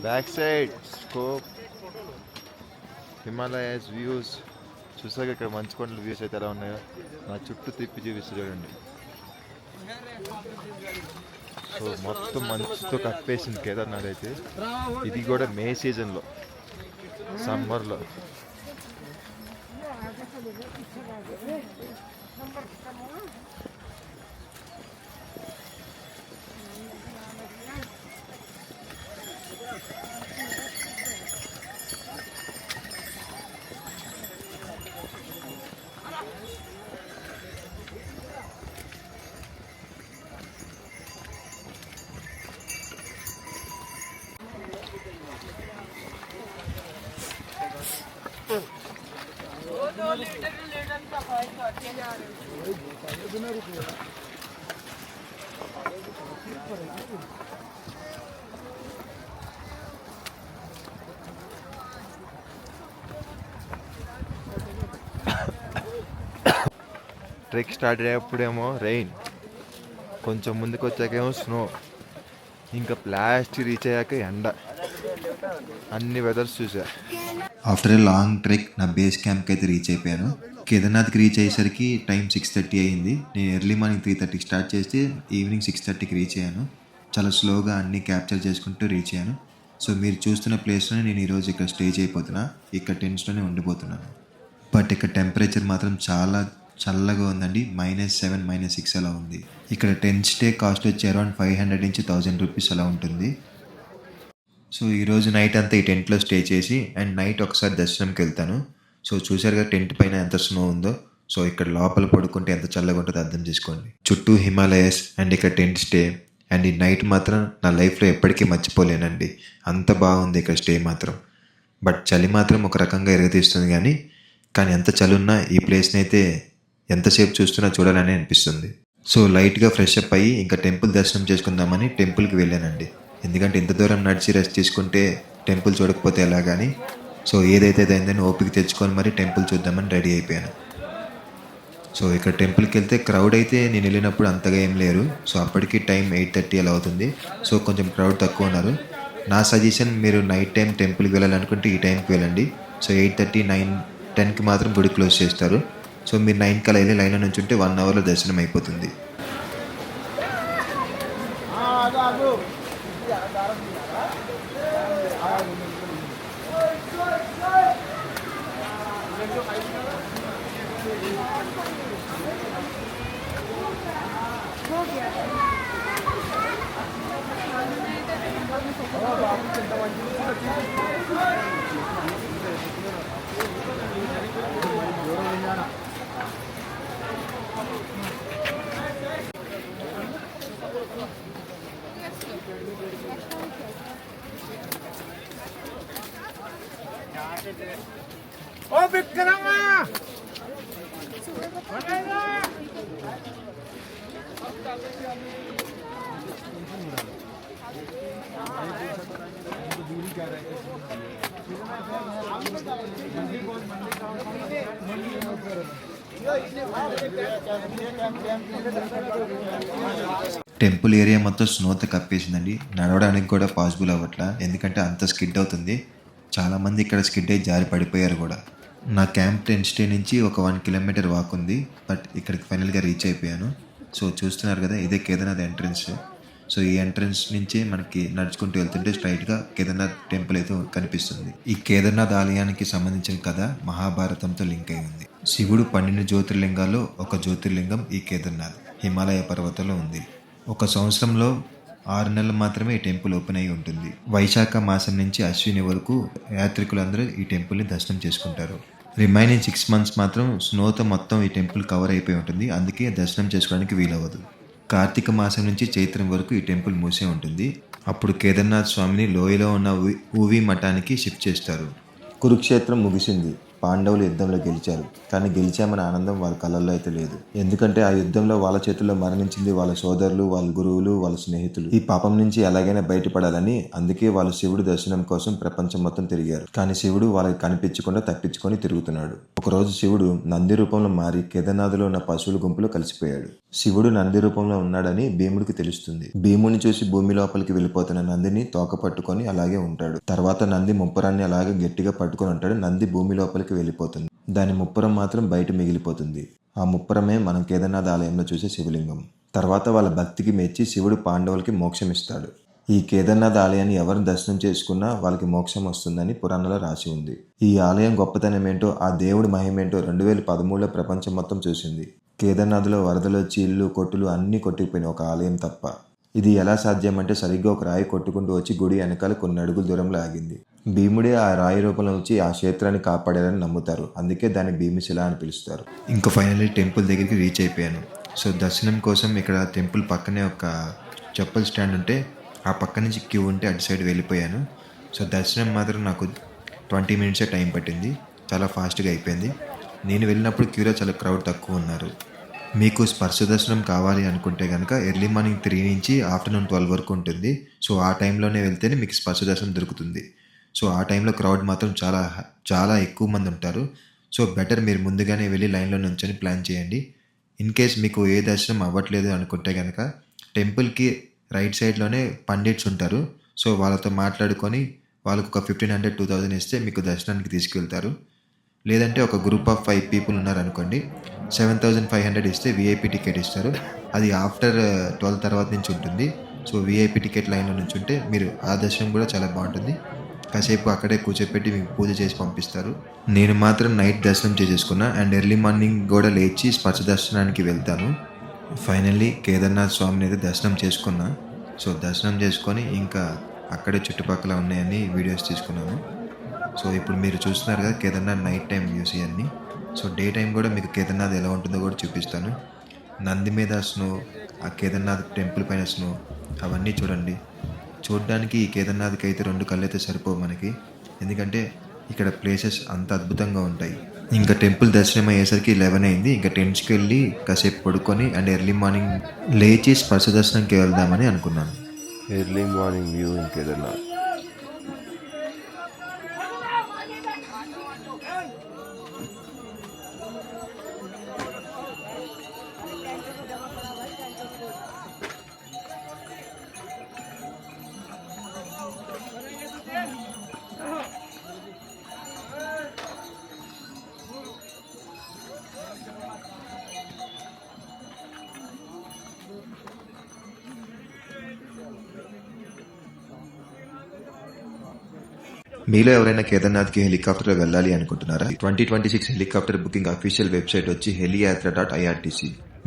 S8: Back side scope Himalayas views చూసాక ఇక్కడ మంచు కొండల వ్యూస్ అయితే ఎలా ఉన్నాయో నా చుట్టూ తిప్పి చూపిస్తూ చూడండి. సో మొత్తం మంచుతో కప్పేసింది కేదార్నాథ్ అయితే. ఇది కూడా మే సీజన్లో, సమ్మర్లో. ట్రెక్ స్టార్ట్ అయ్యేప్పుడేమో రెయిన్, కొంచెం ముందుకు వచ్చాకేమో స్నో, ఇంకా లాస్ట్ రీచ్ అయ్యాక ఎండ. అన్ని వెదర్స్ చూసా.
S1: ఆఫ్టర్ ఏ లాంగ్ ట్రెక్ నా బేస్ క్యాంప్కి అయితే రీచ్ అయిపోయాను. కేదార్నాథ్కి రీచ్ అయ్యేసరికి టైం 6:30 అయింది. నేను ఎర్లీ మార్నింగ్ 3:30కి స్టార్ట్ చేస్తే ఈవినింగ్ 6:30కి రీచ్ అయ్యాను. చాలా స్లోగా అన్నీ క్యాప్చర్ చేసుకుంటూ రీచ్ అయ్యాను. సో మీరు చూస్తున్న ప్లేస్లోనే నేను ఈరోజు ఇక్కడ స్టే చేయబోతున్నా. ఇక్కడ టెంట్స్లోనే ఉండిపోతున్నాను. బట్ ఇక్కడ టెంపరేచర్ మాత్రం చాలా చల్లగా ఉందండి. -7, -6 అలా ఉంది. ఇక్కడ టెంట్ స్టే కాస్ట్ వచ్చి అరౌండ్ 500 నుంచి 1000 రూపీస్ అలా ఉంటుంది. సో ఈరోజు నైట్ అంతా ఈ టెంట్లో స్టే చేసి అండ్ నైట్ ఒకసారి దర్శనంకి వెళ్తాను. సో చూసారుగా టెంట్ పైన ఎంత స్నో ఉందో. సో ఇక్కడ లోపల పడుకుంటే ఎంత చల్లగా ఉంటుందో అర్థం చేసుకోండి. చుట్టూ హిమాలయస్ అండ్ ఇక్కడ టెంట్ స్టే అండ్ ఈ నైట్ మాత్రం నా లైఫ్లో ఎప్పటికీ మర్చిపోలేనండి. అంత బాగుంది ఇక్కడ స్టే మాత్రం. బట్ చలి మాత్రం ఒక రకంగా ఎరగతీస్తుంది కానీ ఎంత చలి ఉన్నా ఈ ప్లేస్ని అయితే ఎంతసేపు చూస్తున్నా చూడాలని అనిపిస్తుంది. సో లైట్గా ఫ్రెష్ అప్ అయ్యి ఇంకా టెంపుల్ దర్శనం చేసుకుందామని టెంపుల్కి వెళ్ళానండి. ఎందుకంటే ఇంత దూరం నడిచి రెస్ట్ తీసుకుంటే టెంపుల్ చూడకపోతే ఎలా కానీ. సో ఏదైతే అయిందని ఓపిక తెచ్చుకొని మరి టెంపుల్ చూద్దామని రెడీ అయిపోయాను. సో ఇక్కడ టెంపుల్కి వెళ్తే క్రౌడ్ అయితే నేను వెళ్ళినప్పుడు అంతగా ఏం లేరు. సో అప్పటికి టైం 8:30 అలా అవుతుంది. సో కొంచెం క్రౌడ్ తక్కువ ఉన్నారు. నా సజెషన్ మీరు నైట్ టైం టెంపుల్కి వెళ్ళాలనుకుంటే ఈ టైంకి వెళ్ళండి. సో 8:30, 9, 10కి మాత్రం గుడి క్లోజ్ చేస్తారు. సో మీరు 9కి అలా వెళ్ళి లైన్లో నుంచి ఉంటే 1 అవర్లో దర్శనం అయిపోతుంది.
S5: ఓ బిక్కరమ్మా టెంపుల్ ఏరియా మొత్తం స్నోతో కప్పేసిందండి. నడవడానికి కూడా పాసిబుల్ అవ్వట్లా, ఎందుకంటే అంత స్కిడ్ అవుతుంది. చాలామంది ఇక్కడ స్కిడ్ అయ్యి జారి పడిపోయారు కూడా. నా క్యాంప్ టెంట్ స్టే నుంచి ఒక 1 కిలోమీటర్ వాక్ ఉంది. బట్ ఇక్కడికి ఫైనల్గా రీచ్ అయిపోయాను. సో చూస్తున్నారు కదా, ఇదే కేదార్నాథ్ ఎంట్రన్స్. సో ఈ ఎంట్రన్స్ నుంచే మనకి నడుచుకుంటూ వెళ్తుంటే స్ట్రైట్గా కేదార్నాథ్ టెంపుల్ అయితే కనిపిస్తుంది. ఈ కేదార్నాథ్ ఆలయానికి సంబంధించిన కథ మహాభారతంతో లింక్ అయి ఉంది. శివుడు 12 జ్యోతిర్లింగాల్లో ఒక జ్యోతిర్లింగం ఈ కేదార్నాథ్ హిమాలయ పర్వతంలో ఉంది. ఒక సంవత్సరంలో 6 నెలలు మాత్రమే ఈ టెంపుల్ ఓపెన్ అయి ఉంటుంది. వైశాఖ మాసం నుంచి అశ్విని వరకు యాత్రికులందరూ ఈ టెంపుల్ని దర్శనం చేసుకుంటారు. రిమైనింగ్ 6 మంత్స్ మాత్రం స్నోతో మొత్తం ఈ టెంపుల్ కవర్ అయిపోయి ఉంటుంది. అందుకే దర్శనం చేసుకోవడానికి వీలవ్వదు. కార్తీక మాసం నుంచి చైత్రం వరకు ఈ టెంపుల్ మూసే ఉంటుంది. అప్పుడు కేదార్నాథ్ స్వామిని లోయలో ఉన్న ఊవి మఠానికి షిఫ్ట్ చేస్తారు. కురుక్షేత్రం ముగిసింది.
S1: పాండవులు యుద్ధంలో గెలిచారు. కానీ గెలిచామనే ఆనందం వాళ్ళ కళ్ళల్లో అయితే లేదు. ఎందుకంటే ఆ యుద్ధంలో వాళ్ళ చేతుల్లో మరణించింది వాళ్ళ సోదరులు, వాళ్ళ గురువులు, వాళ్ళ స్నేహితులు. ఈ పాపం నుంచి ఎలాగైనా బయటపడాలని అందుకే వాళ్ళు శివుడు దర్శనం కోసం ప్రపంచం మొత్తం తిరిగారు. కానీ శివుడు వాళ్ళకి కనిపించకుండా తప్పించుకొని తిరుగుతున్నాడు. ఒకరోజు శివుడు నంది రూపంలో మారి కేదార్నాథ్లో ఉన్న పశువుల గుంపులో కలిసిపోయాడు. శివుడు నంది రూపంలో ఉన్నాడని భీముడికి తెలుస్తుంది. భీముని చూసి భూమి లోపలికి వెళ్ళిపోతున్న నందిని తోక పట్టుకొని అలాగే ఉంటాడు. తర్వాత నంది ముప్పరాన్ని అలాగే గట్టిగా పట్టుకొని ఉంటాడు. నంది భూమి లోపలికి వెళ్ళిపోతుంది. దాని ముప్పరం మాత్రం బయట మిగిలిపోతుంది. ఆ ముప్పరమే మనం కేదార్నాథ్ ఆలయంలో చూసే శివలింగం. తర్వాత వాళ్ళ భక్తికి మెచ్చి శివుడు పాండవులకి మోక్షం ఇస్తాడు. ఈ కేదార్నాథ్ ఆలయాన్ని ఎవరు దర్శనం చేసుకున్నా వాళ్ళకి మోక్షం వస్తుందని పురాణంలో రాసి ఉంది. ఈ ఆలయం గొప్పతనం ఏంటో, ఆ దేవుడి మహిమేంటో 2013లో ప్రపంచం మొత్తం చూసింది. కేదార్నాథ్లో వరదలు వచ్చి ఇల్లు, కొట్టులు అన్నీ కొట్టుకుపోయిన ఒక ఆలయం తప్ప. ఇది ఎలా సాధ్యమంటే సరిగ్గా ఒక రాయి కొట్టుకుంటూ వచ్చి గుడి వెనకాల కొన్ని అడుగుల దూరంలో ఆగింది. భీముడే ఆ రాయి రూపంలో వచ్చి ఆ క్షేత్రాన్ని కాపాడారని నమ్ముతారు. అందుకే దాన్ని భీమశిల అని పిలుస్తారు. ఇంకా ఫైనల్లీ టెంపుల్ దగ్గరికి రీచ్ అయిపోయాను. సో దర్శనం కోసం ఇక్కడ టెంపుల్ పక్కనే ఒక చెప్పుల స్టాండ్ ఉంటే ఆ పక్క నుంచి క్యూ ఉంటే అటు సైడ్ వెళ్ళిపోయాను. సో దర్శనం మాత్రం నాకు 20 మినిట్సే టైం పట్టింది. చాలా ఫాస్ట్గా అయిపోయింది. నేను వెళ్ళినప్పుడు క్యూలో చాలా క్రౌడ్ తక్కువ ఉన్నారు. మీకు స్పర్శ దర్శనం కావాలి అనుకుంటే కనుక ఎర్లీ మార్నింగ్ 3 నుంచి ఆఫ్టర్నూన్ 12 వరకు ఉంటుంది. సో ఆ టైంలోనే వెళ్తేనే మీకు స్పర్శ దర్శనం దొరుకుతుంది. సో ఆ టైంలో క్రౌడ్ మాత్రం చాలా ఎక్కువ మంది ఉంటారు. సో బెటర్ మీరు ముందుగానే వెళ్ళి లైన్లో నుంచొని ప్లాన్ చేయండి. ఇన్ కేస్ మీకు ఏ దర్శనం అవ్వట్లేదు అనుకుంటే కనుక టెంపుల్కి రైట్ సైడ్లోనే పండిట్స్ ఉంటారు. సో వాళ్ళతో మాట్లాడుకొని వాళ్ళకు ఒక 1500-2000 ఇస్తే మీకు దర్శనానికి తీసుకెళ్తారు. లేదంటే ఒక గ్రూప్ ఆఫ్ 5 పీపుల్ ఉన్నారనుకోండి, 7500 ఇస్తే విఐపి టికెట్ ఇస్తారు. అది ఆఫ్టర్ 12 తర్వాత నుంచి ఉంటుంది. సో విఐపి టికెట్ లైన్లో నుంచి ఉంటే మీరు ఆ దర్శనం కూడా చాలా బాగుంటుంది. కాసేపు అక్కడే కూర్చోపెట్టి మీకు పూజ చేసి పంపిస్తారు. నేను మాత్రం నైట్ దర్శనం చేసేసుకున్నా అండ్ ఎర్లీ మార్నింగ్ కూడా లేచి స్పర్శ దర్శనానికి వెళ్తాను. ఫైనల్లీ కేదార్నాథ్ స్వామిని అయితే దర్శనం చేసుకున్నా. సో దర్శనం చేసుకొని ఇంకా అక్కడే చుట్టుపక్కల ఉన్నాయని వీడియోస్ తీసుకున్నాను. సో ఇప్పుడు మీరు చూస్తున్నారు కదా కేదార్నాథ్ నైట్ టైం వ్యూస్ ఇవన్నీ. సో డే టైం కూడా మీకు కేదార్నాథ్ ఎలా ఉంటుందో కూడా చూపిస్తాను. నంది మీద స్నో, ఆ కేదార్నాథ్ టెంపుల్ పైన స్నో, అవన్నీ చూడండి. చూడడానికి ఈ కేదార్నాథ్కి అయితే 2 కళ్ళు అయితే సరిపోవు మనకి. ఎందుకంటే ఇక్కడ ప్లేసెస్ అంత అద్భుతంగా ఉంటాయి. ఇంకా టెంపుల్ దర్శనం అయ్యేసరికి 11 అయింది. ఇంకా టెంట్స్కి వెళ్ళి కాసేపు పడుకొని అండ్ ఎర్లీ మార్నింగ్ లేచి స్పర్శ దర్శనంకి వెళ్దామని అనుకున్నాను.
S8: Early morning view in Kedarnath.
S1: మీలో ఎవరైనా కేదార్నాథ్కి హెలికాప్టర్లో వెళ్ళాలి అనుకుంటున్నారా? 2026 హెలికాప్టర్ బుకింగ్ అఫీషియల్ వెబ్సైట్ వచ్చి heliatra.irtc.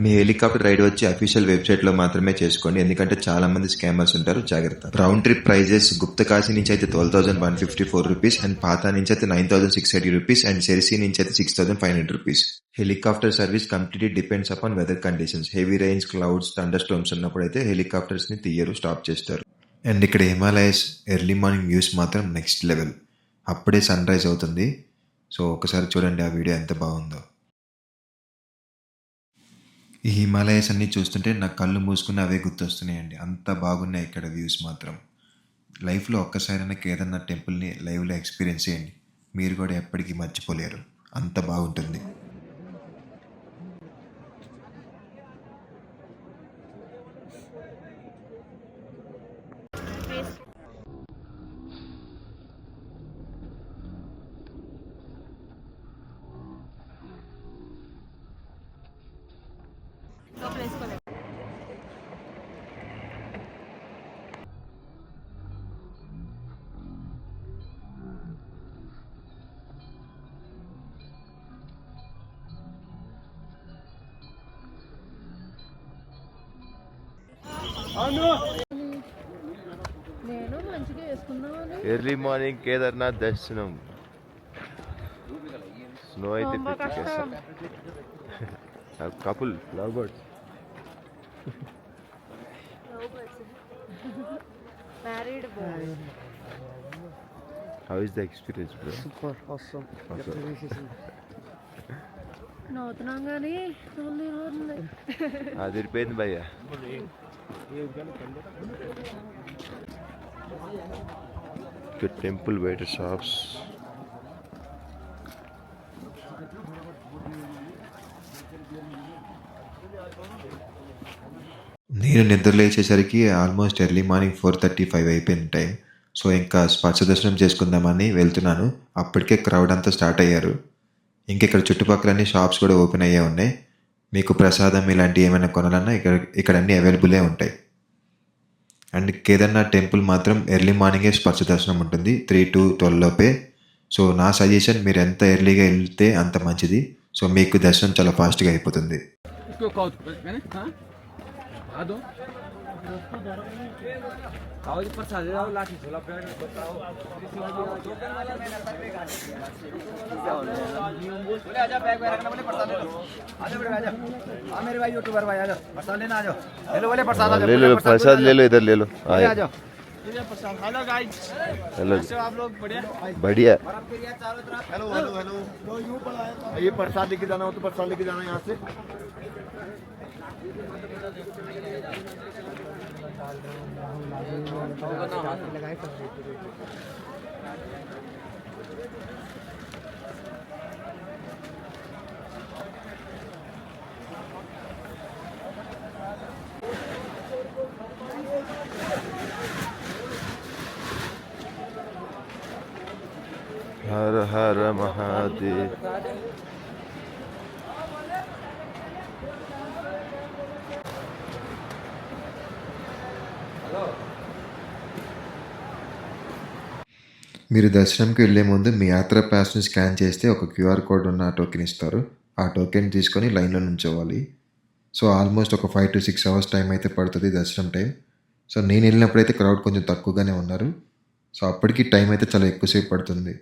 S1: మీ హెలికాప్టర్ రైడ్ వచ్చి అఫీషియల్ వెబ్సైట్లో మాత్రమే చేసుకోండి. ఎందుకంటే చాలా మంది స్కామర్స్ ఉంటారు, జాగ్రత్త. రౌండ్ ట్రిప్ ప్రైజెస్ గుప్తకాశీ నుంచి అయితే 12,154 రూపీస్ అండ్ పాతా నుంచి అయితే 9,680 రూపీస్ అండ్ సెరిసీ నుంచి అయితే 6,500 rupees. Helicopter service completely depends upon weather conditions. Heavy rains, clouds, thunderstorms ఉన్నప్పుడు అయితే హెలికాప్టర్స్ ని తీయరు, స్టాప్ చేస్తారు. అండ్ ఇక్కడ హిమాలయస్ ఎర్లీ మార్నింగ్ వ్యూస్ మాత్రం నెక్స్ట్ లెవెల్. అప్పుడే సన్ రైజ్ అవుతుంది. సో ఒకసారి చూడండి ఆ వీడియో ఎంత బాగుందో. ఈ హిమాలయస్ అన్నీ చూస్తుంటే నాకు కళ్ళు మూసుకుని అవే గుర్తొస్తున్నాయండి. అంత బాగున్నాయి ఇక్కడ వ్యూస్ మాత్రం. లైఫ్లో ఒక్కసారైనా కేదార్నాథ్ టెంపుల్ని లైవ్లో ఎక్స్పీరియన్స్ చేయండి. మీరు కూడా ఎప్పటికీ మర్చిపోలేరు, అంత బాగుంటుంది.
S6: నేను మంచిగా వేసుకున్నాను.
S8: ఎర్లీ మార్నింగ్ కేదార్నాథ్ దర్శనం. స్నో అయితే couple lovebirds.
S6: Married boy.
S8: How is the experience bro?
S7: Super, awesome.
S6: నవ్వుతున్నాం కానీ
S8: అదిరిపోయింది భయ్య. టెంపుల్ బయట షాప్స్.
S5: నేను నిద్ర లేచేసరికి ఆల్మోస్ట్ ఎర్లీ మార్నింగ్ 4:35 అయిపోయింది టైం. సో ఇంకా స్పర్శ దర్శనం చేసుకుందామని వెళ్తున్నాను. అప్పటికే క్రౌడ్ అంతా స్టార్ట్ అయ్యారు. ఇంకెక్కడ చుట్టుపక్కలన్నీ షాప్స్ కూడా ఓపెన్ అయ్యే ఉన్నాయి. మీకు ప్రసాదం ఇలాంటివి ఏమైనా కొనాలన్నా ఇక్కడ అన్నీ అవైలబులే ఉంటాయి. అండ్ కేదార్నాథ్ టెంపుల్ మాత్రం ఎర్లీ మార్నింగే స్పర్శ దర్శనం ఉంటుంది, 3 to 12 లోపే. సో నా సజెషన్, మీరు ఎంత ఎర్లీగా వెళ్తే అంత మంచిది. సో మీకు దర్శనం చాలా ఫాస్ట్గా అయిపోతుంది.
S8: ले लो प्रसाद, ले लो इधर, ले लो.
S7: हेलो गाइस,
S8: हेलो,
S7: आप लोग बढ़िया?
S8: बढ़िया.
S7: Hello hello hello. ये प्रसाद लेके जाना हो तो प्रसाद लेके जाना यहाँ से.
S8: हर हर महादेव.
S5: మీరు దర్శనంకి వెళ్ళే ముందు మీ యాత్ర పాస్ని స్కాన్ చేస్తే ఒక క్యూఆర్ కోడ్ ఉన్న టోకెన్ ఇస్తారు. ఆ టోకెన్ తీసుకొని లైన్లో నుంచోవాలి. సో ఆల్మోస్ట్ ఒక 5 to 6 hours టైం అయితే పడుతుంది దర్శనం టైం. సో నేను వెళ్ళినప్పుడైతే క్రౌడ్ కొంచెం తక్కువగానే ఉన్నారు. సో అప్పటికి టైం అయితే చాలా ఎక్కువసేపు పడుతుంది.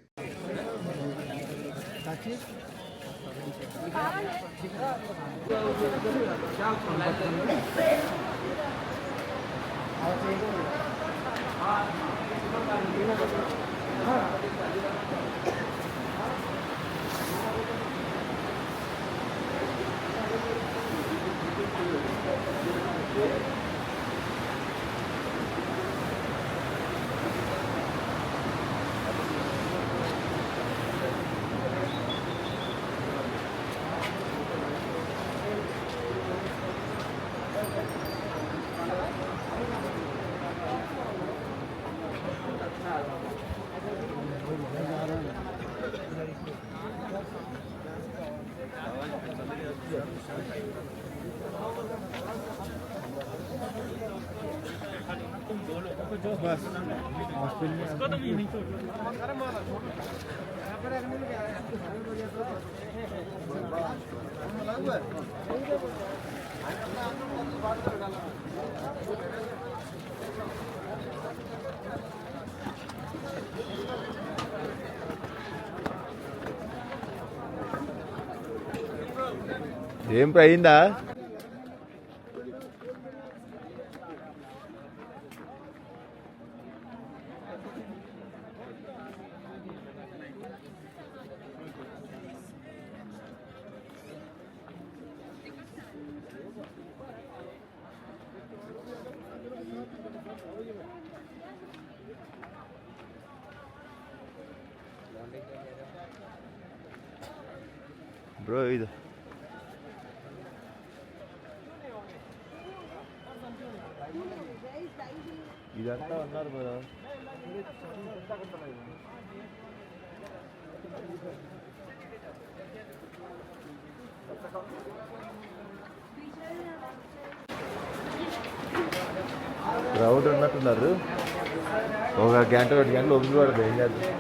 S8: ఏం అయిందా? బ్రో ఇది ఇదంతా ఉన్నారు బ్రో. క్రౌడ్ ఉన్నట్టున్నారు. ఒక గంట 2 గంటలు ఒంగి పడదు. ఏం చేద్దాం?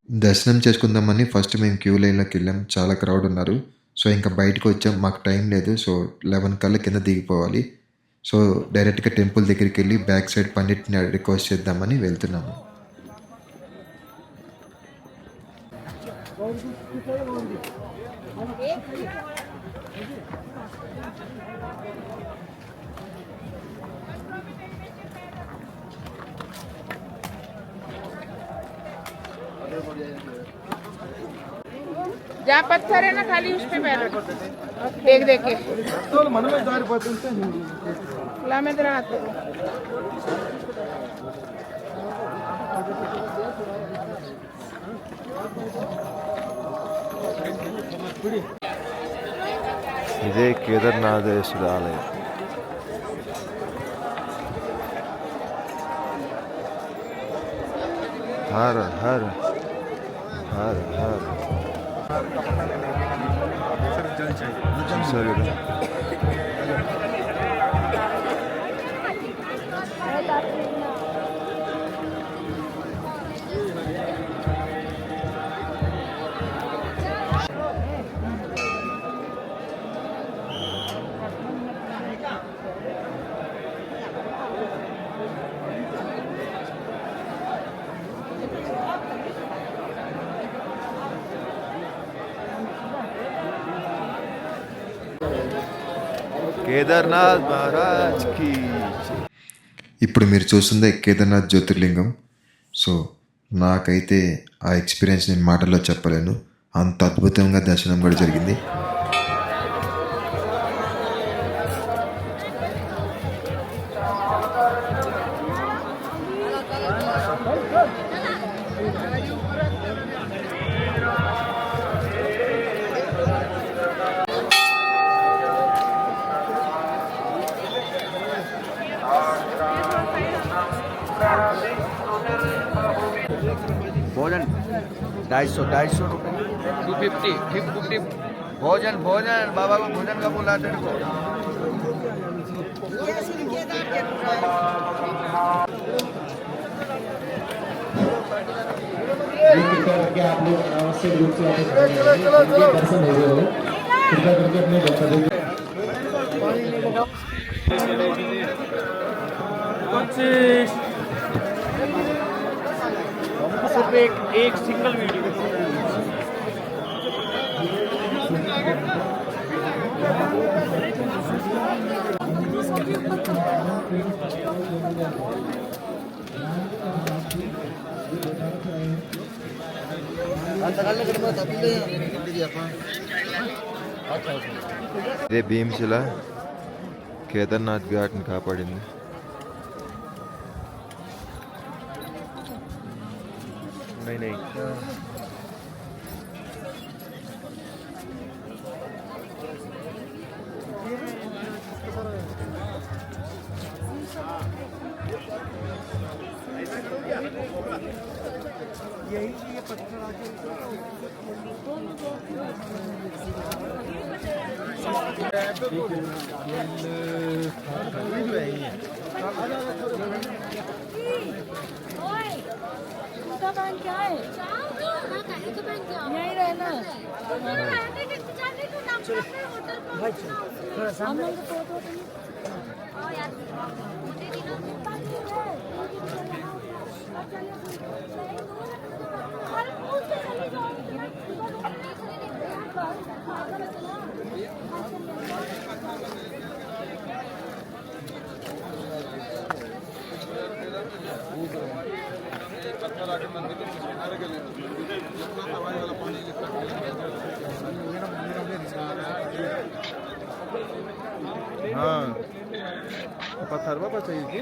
S5: దర్శనం చేసుకుందామని ఫస్ట్ మేము క్యూ లైన్లోకి వెళ్ళాం. చాలా క్రౌడ్ ఉన్నారు. సో ఇంకా బయటకు వచ్చాం. మాకు టైం లేదు. సో 11 కల్లా కింద దిగిపోవాలి. సో డైరెక్ట్గా టెంపుల్ దగ్గరికి వెళ్ళి బ్యాక్ సైడ్ పండిట్ని రిక్వెస్ట్ చేద్దామని వెళ్తున్నాము.
S9: जहाँ पत्थर है ना खाली उस पे पैर रखो देख देख के ला में तेरा हाथ
S8: ఇదే కేదార్నాథేశ్వర ఆలయం. హర హర హర హర చూసారు కదా. కేదార్నాథ్ మహారాజ్ కి.
S5: ఇప్పుడు మీరు చూస్తుందే కేదార్నాథ్ జ్యోతిర్లింగం. సో నాకైతే ఆ ఎక్స్పీరియన్స్ నేను మాటల్లో చెప్పలేను. అంత అద్భుతంగా దర్శనం కూడా జరిగింది.
S7: भोजन 250 रुपये 250 भोजन बाबा को भोजन का बोला तेरे को.
S10: आप लोग अनावश्यक रूप से दर्शन हो गए हो. कृपया करके अपने दर्शन
S2: सिर्फ एक सिंगल वीडियो
S8: ఇదే భీమ్శిల కేదార్నాథ్ ఘాట్ని కాపాడింది.
S6: क्या है यही रहना हम लोग फोटो
S8: हाँ पत्थर बाबा चाहिए थी.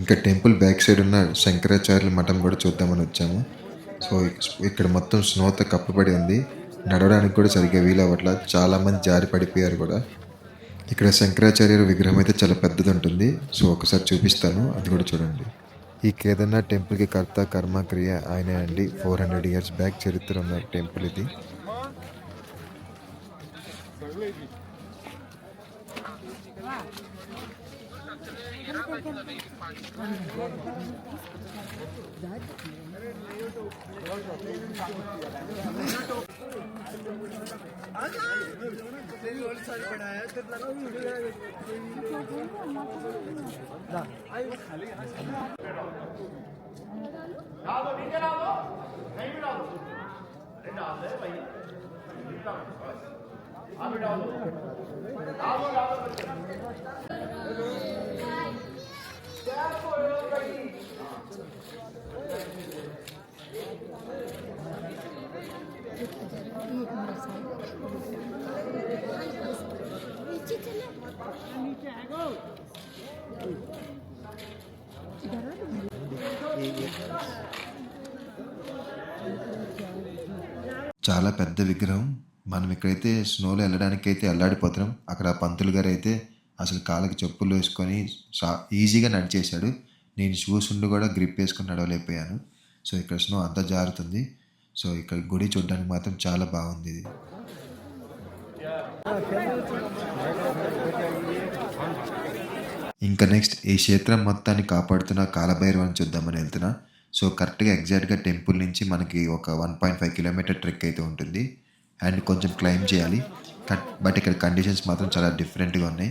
S5: ఇంకా టెంపుల్ బ్యాక్ సైడ్ ఉన్న శంకరాచార్యుల మఠం కూడా చూద్దామని వచ్చాము. సో ఇక్కడ మొత్తం స్నోతో కప్పబడి ఉంది. నడవడానికి కూడా సరిగ్గా వీలవ్వట్ల, చాలామంది జారి పడిపోయారు కూడా. ఇక్కడ శంకరాచార్యుల విగ్రహం అయితే చాలా పెద్దది ఉంటుంది. సో ఒకసారి చూపిస్తాను, అది కూడా చూడండి. ఈ కేదార్నాథ్ టెంపుల్కి కర్త కర్మ క్రియ ఆయనే అండి. 400 years బ్యాక్ చరిత్ర ఉన్న టెంపుల్ ఇది. చాలా పెద్ద విగ్రహం. మనం ఇక్కడైతే స్నోలో వెళ్ళడానికి అయితే అల్లాడిపోతున్నాం. అక్కడ పంతులు గారు అయితే అసలు కాళ్ళకి చెప్పులు వేసుకొని ఈజీగా నడిచేశాడు. నేను షూస్ ఉండి కూడా గ్రిప్ వేసుకొని నడవలేకపోయాను. సో ఇక్కడ స్నో అంతా జారుతుంది. సో ఇక్కడ గుడి చూడడానికి మాత్రం చాలా బాగుంది ఇది. ఇంకా నెక్స్ట్ ఈ క్షేత్రం మొత్తాన్ని కాపాడుతున్న కాలభైరవాన్ని చూద్దామని వెళ్తున్నా. సో కరెక్ట్గా ఎగ్జాక్ట్గా టెంపుల్ నుంచి మనకి ఒక 1.5 kilometer ట్రెక్ అయితే ఉంటుంది. అండ్ కొంచెం క్లైమ్ చేయాలి. బట్ ఇక్కడ కండిషన్స్ మాత్రం చాలా డిఫరెంట్గా ఉన్నాయి.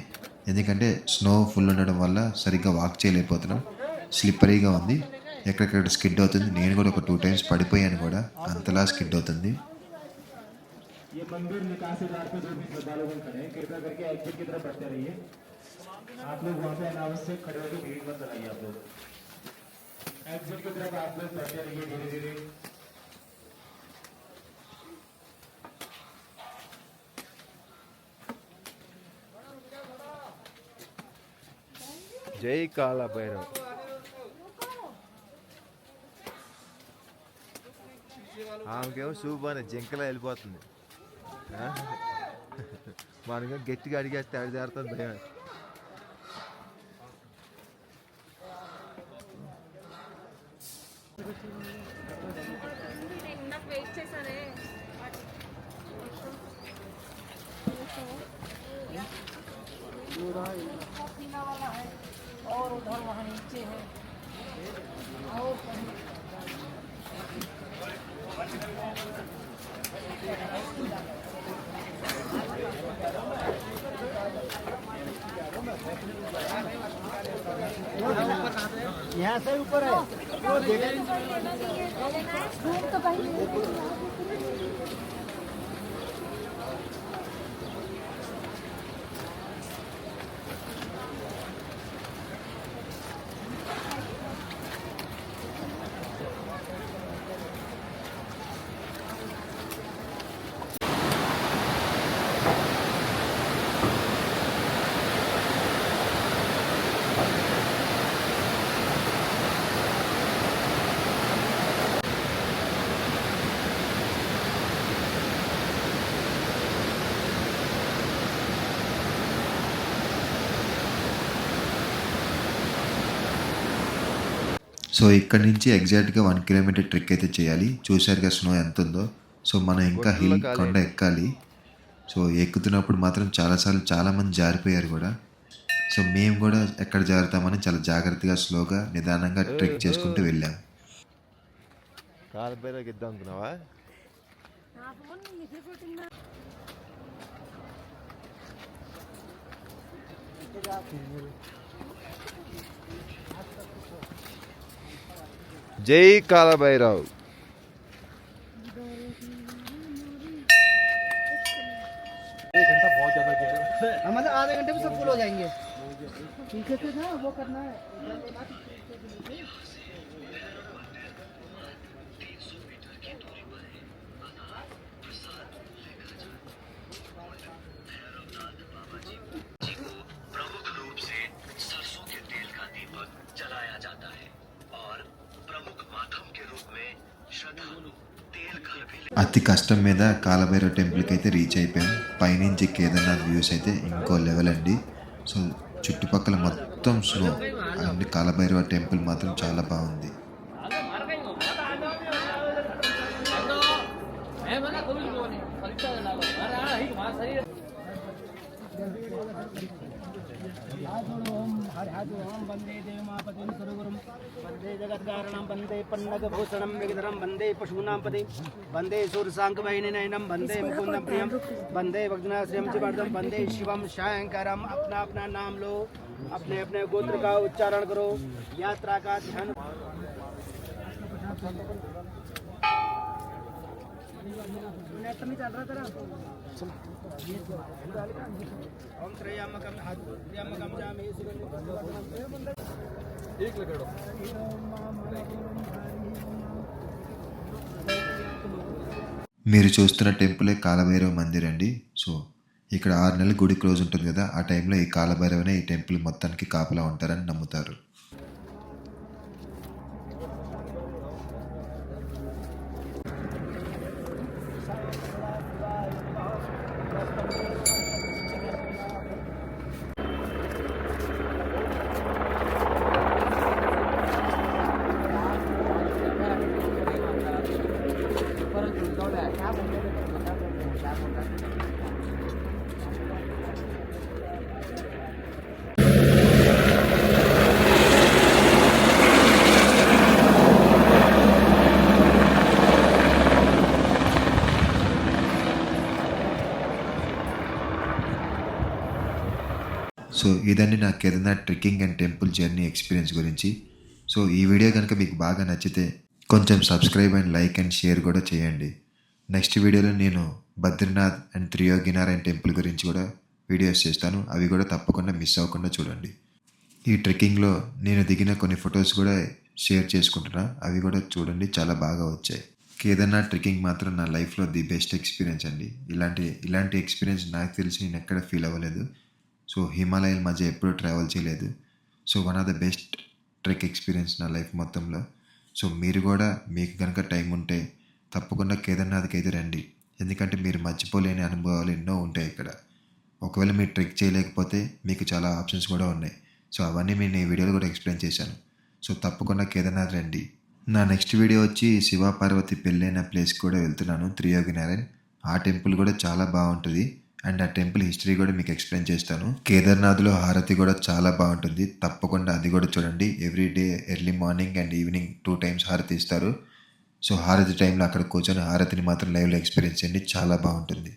S5: ఎందుకంటే స్నో ఫుల్ ఉండడం వల్ల సరిగ్గా వాక్ చేయలేకపోతున్నాం. స్లిప్పరీగా ఉంది, ఎక్కడెక్కడ స్కిడ్ అవుతుంది. నేను కూడా ఒక 2 times పడిపోయాను కూడా, అంతలా స్కిడ్ అవుతుంది.
S10: ये मंदिर निकासी द्वार पे जो भी श्रद्धालुगण खड़े हैं, कृपया करके एग्जिट की तरफ बढ़ते रहिए. आप लोग वहाँ पे अनावश्यक खड़े होकर भीड़ मत लगाइए. आप लोग एग्जिट की तरफ आप लोग बढ़ते रहिए धीरे धीरे.
S8: జై కాల భైరవ్. ఆమెకేమో సూప్ అని జింకలా వెళ్ళిపోతుంది. మనకేమో గట్టిగా అడిగేస్తే అడి జారుతుంది భయం.
S4: వెయిట్ చేశారే. और उधर वहाँ नीचे है.
S7: यहाँ से ऊपर है वो देखा
S6: घूम तो कहीं
S5: సో ఇక్కడ నుంచి ఎగ్జాక్ట్గా 1 kilometer ట్రెక్ అయితే చేయాలి. చూశారుగా స్నో ఎంత ఉందో. సో మనం ఇంకా హిల్ కొండ ఎక్కాలి. సో ఎక్కుతున్నప్పుడు మాత్రం చాలామంది జారిపోయారు కూడా. సో మేము కూడా ఎక్కడ జారుతామని చాలా జాగ్రత్తగా స్లోగా నిదానంగా ట్రెక్ చేసుకుంటూ వెళ్ళాం.
S8: కాలభైరవ్కి ఇద్దాం అనుకున్నావా?
S6: నా ఫోన్ మిగిలి కొట్టిందా
S8: జై కాలభైరవ్.
S10: मतलब आधे घंटे में सब फुल हो जाएंगे. ठीक है ना वो करना है.
S11: प्रमुख रूप से सरसों के तेल का दीपक जलाया जाता है और प्रमुख माध्यम के रूप में श्रद्धालु तेल घर भी
S5: అతి కష్టం మీద కాలభైరవ టెంపుల్కి అయితే రీచ్ అయిపోయాం. పైనుంచి కేదార్నాథ్ వ్యూస్ అయితే ఇంకో లెవెల్ అండి. సో చుట్టుపక్కల మొత్తం స్నో అండ్ కాలభైరవ టెంపుల్ మాత్రం చాలా బాగుంది.
S10: वंदे देवमापतिं सर्वगुरुं वंदे जगत्कारणं वंदे पन्नगभूषणं विग्रहं वंदे पशूनां पतिं वंदे सूर्यशाङ्कवाहिनीनयनं वंदे मुकुन्दं प्रियं वंदे भक्तनाश्रियं चिवर्धं वंदे शिवं शंकरं. अपना अपना नाम लो, अपने अपने गोत्र का उच्चारण करो, यात्रा का ध्यान. ओम त्रयंबकं जामहे सुगंधिं एक लगाओ.
S5: మీరు చూస్తున్న టెంపులే కాలభైరవ మందిర్ అండి. సో ఇక్కడ 6 నెలలు గుడి క్లోజ్ ఉంటుంది కదా, ఆ టైంలో ఈ కాలభైరవనే ఈ టెంపుల్ మొత్తానికి కాపలా ఉంటారని నమ్ముతారు. సో ఇదండి నా Kedarnath trekking and temple journey experience గురించి. సో ఈ వీడియో కనుక మీకు బాగా నచ్చితే కొంచెం subscribe and like and share కూడా చేయండి. నెక్స్ట్ వీడియోలో నేను బద్రీనాథ్ అండ్ త్రియోగినారాయణ టెంపుల్ గురించి కూడా వీడియోస్ చేస్తాను. అవి కూడా తప్పకుండా మిస్ అవ్వకుండా చూడండి. ఈ ట్రెక్కింగ్లో నేను దిగిన కొన్ని ఫొటోస్ కూడా షేర్ చేసుకుంటున్నా, అవి కూడా చూడండి, చాలా బాగా వచ్చాయి. కేదార్నాథ్ ట్రెక్కింగ్ మాత్రం నా లైఫ్లో ది బెస్ట్ ఎక్స్పీరియన్స్ అండి. ఇలాంటి ఎక్స్పీరియన్స్ నాకు తెలిసి నేను ఎక్కడ ఫీల్ అవ్వలేదు. సో హిమాలయాల మధ్య ఎప్పుడూ ట్రావెల్ చేయలేదు. So one of the best trek experience నా లైఫ్ మొత్తంలో. సో మీరు కూడా మీకు కనుక టైం ఉంటే తప్పకుండా కేదార్నాథ్కి అయితే రండి. ఎందుకంటే మీరు మర్చిపోలేని అనుభవాలు ఎన్నో ఉంటాయి ఇక్కడ. ఒకవేళ మీరు ట్రెక్ చేయలేకపోతే మీకు చాలా ఆప్షన్స్ కూడా ఉన్నాయి. సో అవన్నీ నేను ఈ వీడియోలో కూడా ఎక్స్ప్లెయిన్ చేశాను. సో తప్పకుండా కేదార్నాథ్ రండి. నా నెక్స్ట్ వీడియో వచ్చి శివ పార్వతి పెళ్ళైన ప్లేస్కి కూడా వెళ్తున్నాను, త్రియోగినారాయణ. ఆ టెంపుల్ కూడా చాలా బాగుంటుంది అండ్ ఆ టెంపుల్ హిస్టరీ కూడా మీకు ఎక్స్ప్లెయిన్ చేస్తాను. కేదార్నాథ్లో హారతి కూడా చాలా బాగుంటుంది, తప్పకుండా అది కూడా చూడండి. Every day early morning and evening 2 times హారతి ఇస్తారు. సో హారతి టైంలో అక్కడ కూర్చొని హారతిని మాత్రం లైవ్లో ఎక్స్పీరియన్స్ చేయండి, చాలా బాగుంటుంది.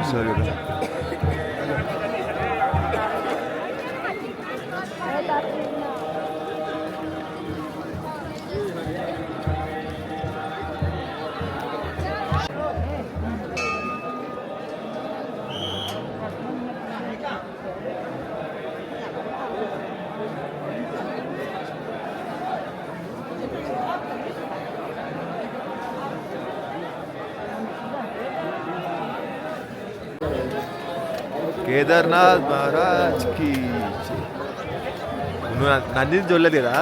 S8: सर కేదార్నాథ్ మహారాజ్ కి నువ్వు నన్ను చూడలేదు కదా.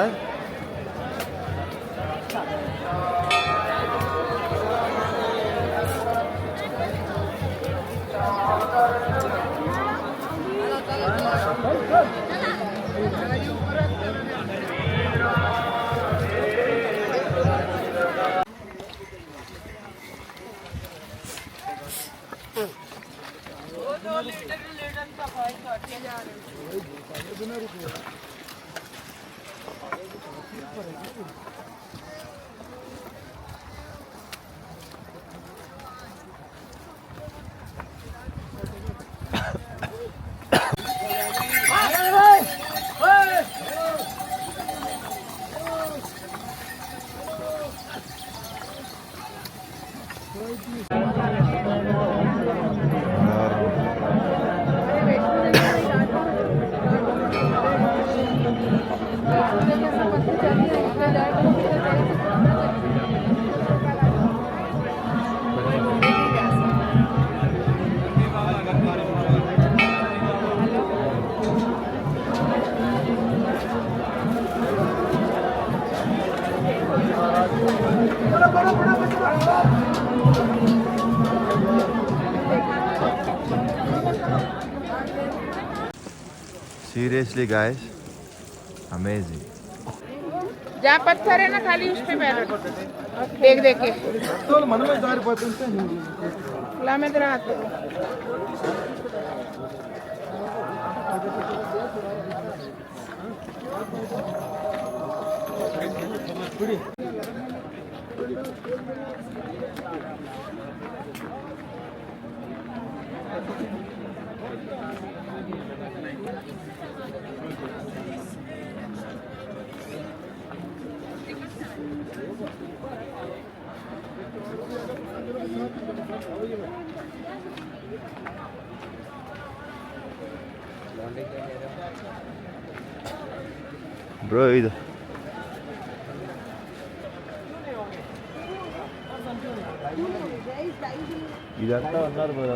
S8: Seriously guys, amazing.
S9: जहाँ पत्थर है ना खाली उस पे पैर रखो, देख देख के खुला में तेरा हाथ
S8: బ్రో ఇది ఇదంతా ఉన్నారు బ్రో.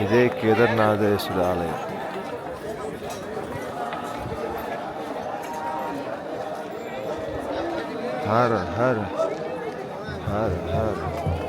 S8: ఇదే కేదార్నాథేశ్వర ఆలయం. హర హర హర హర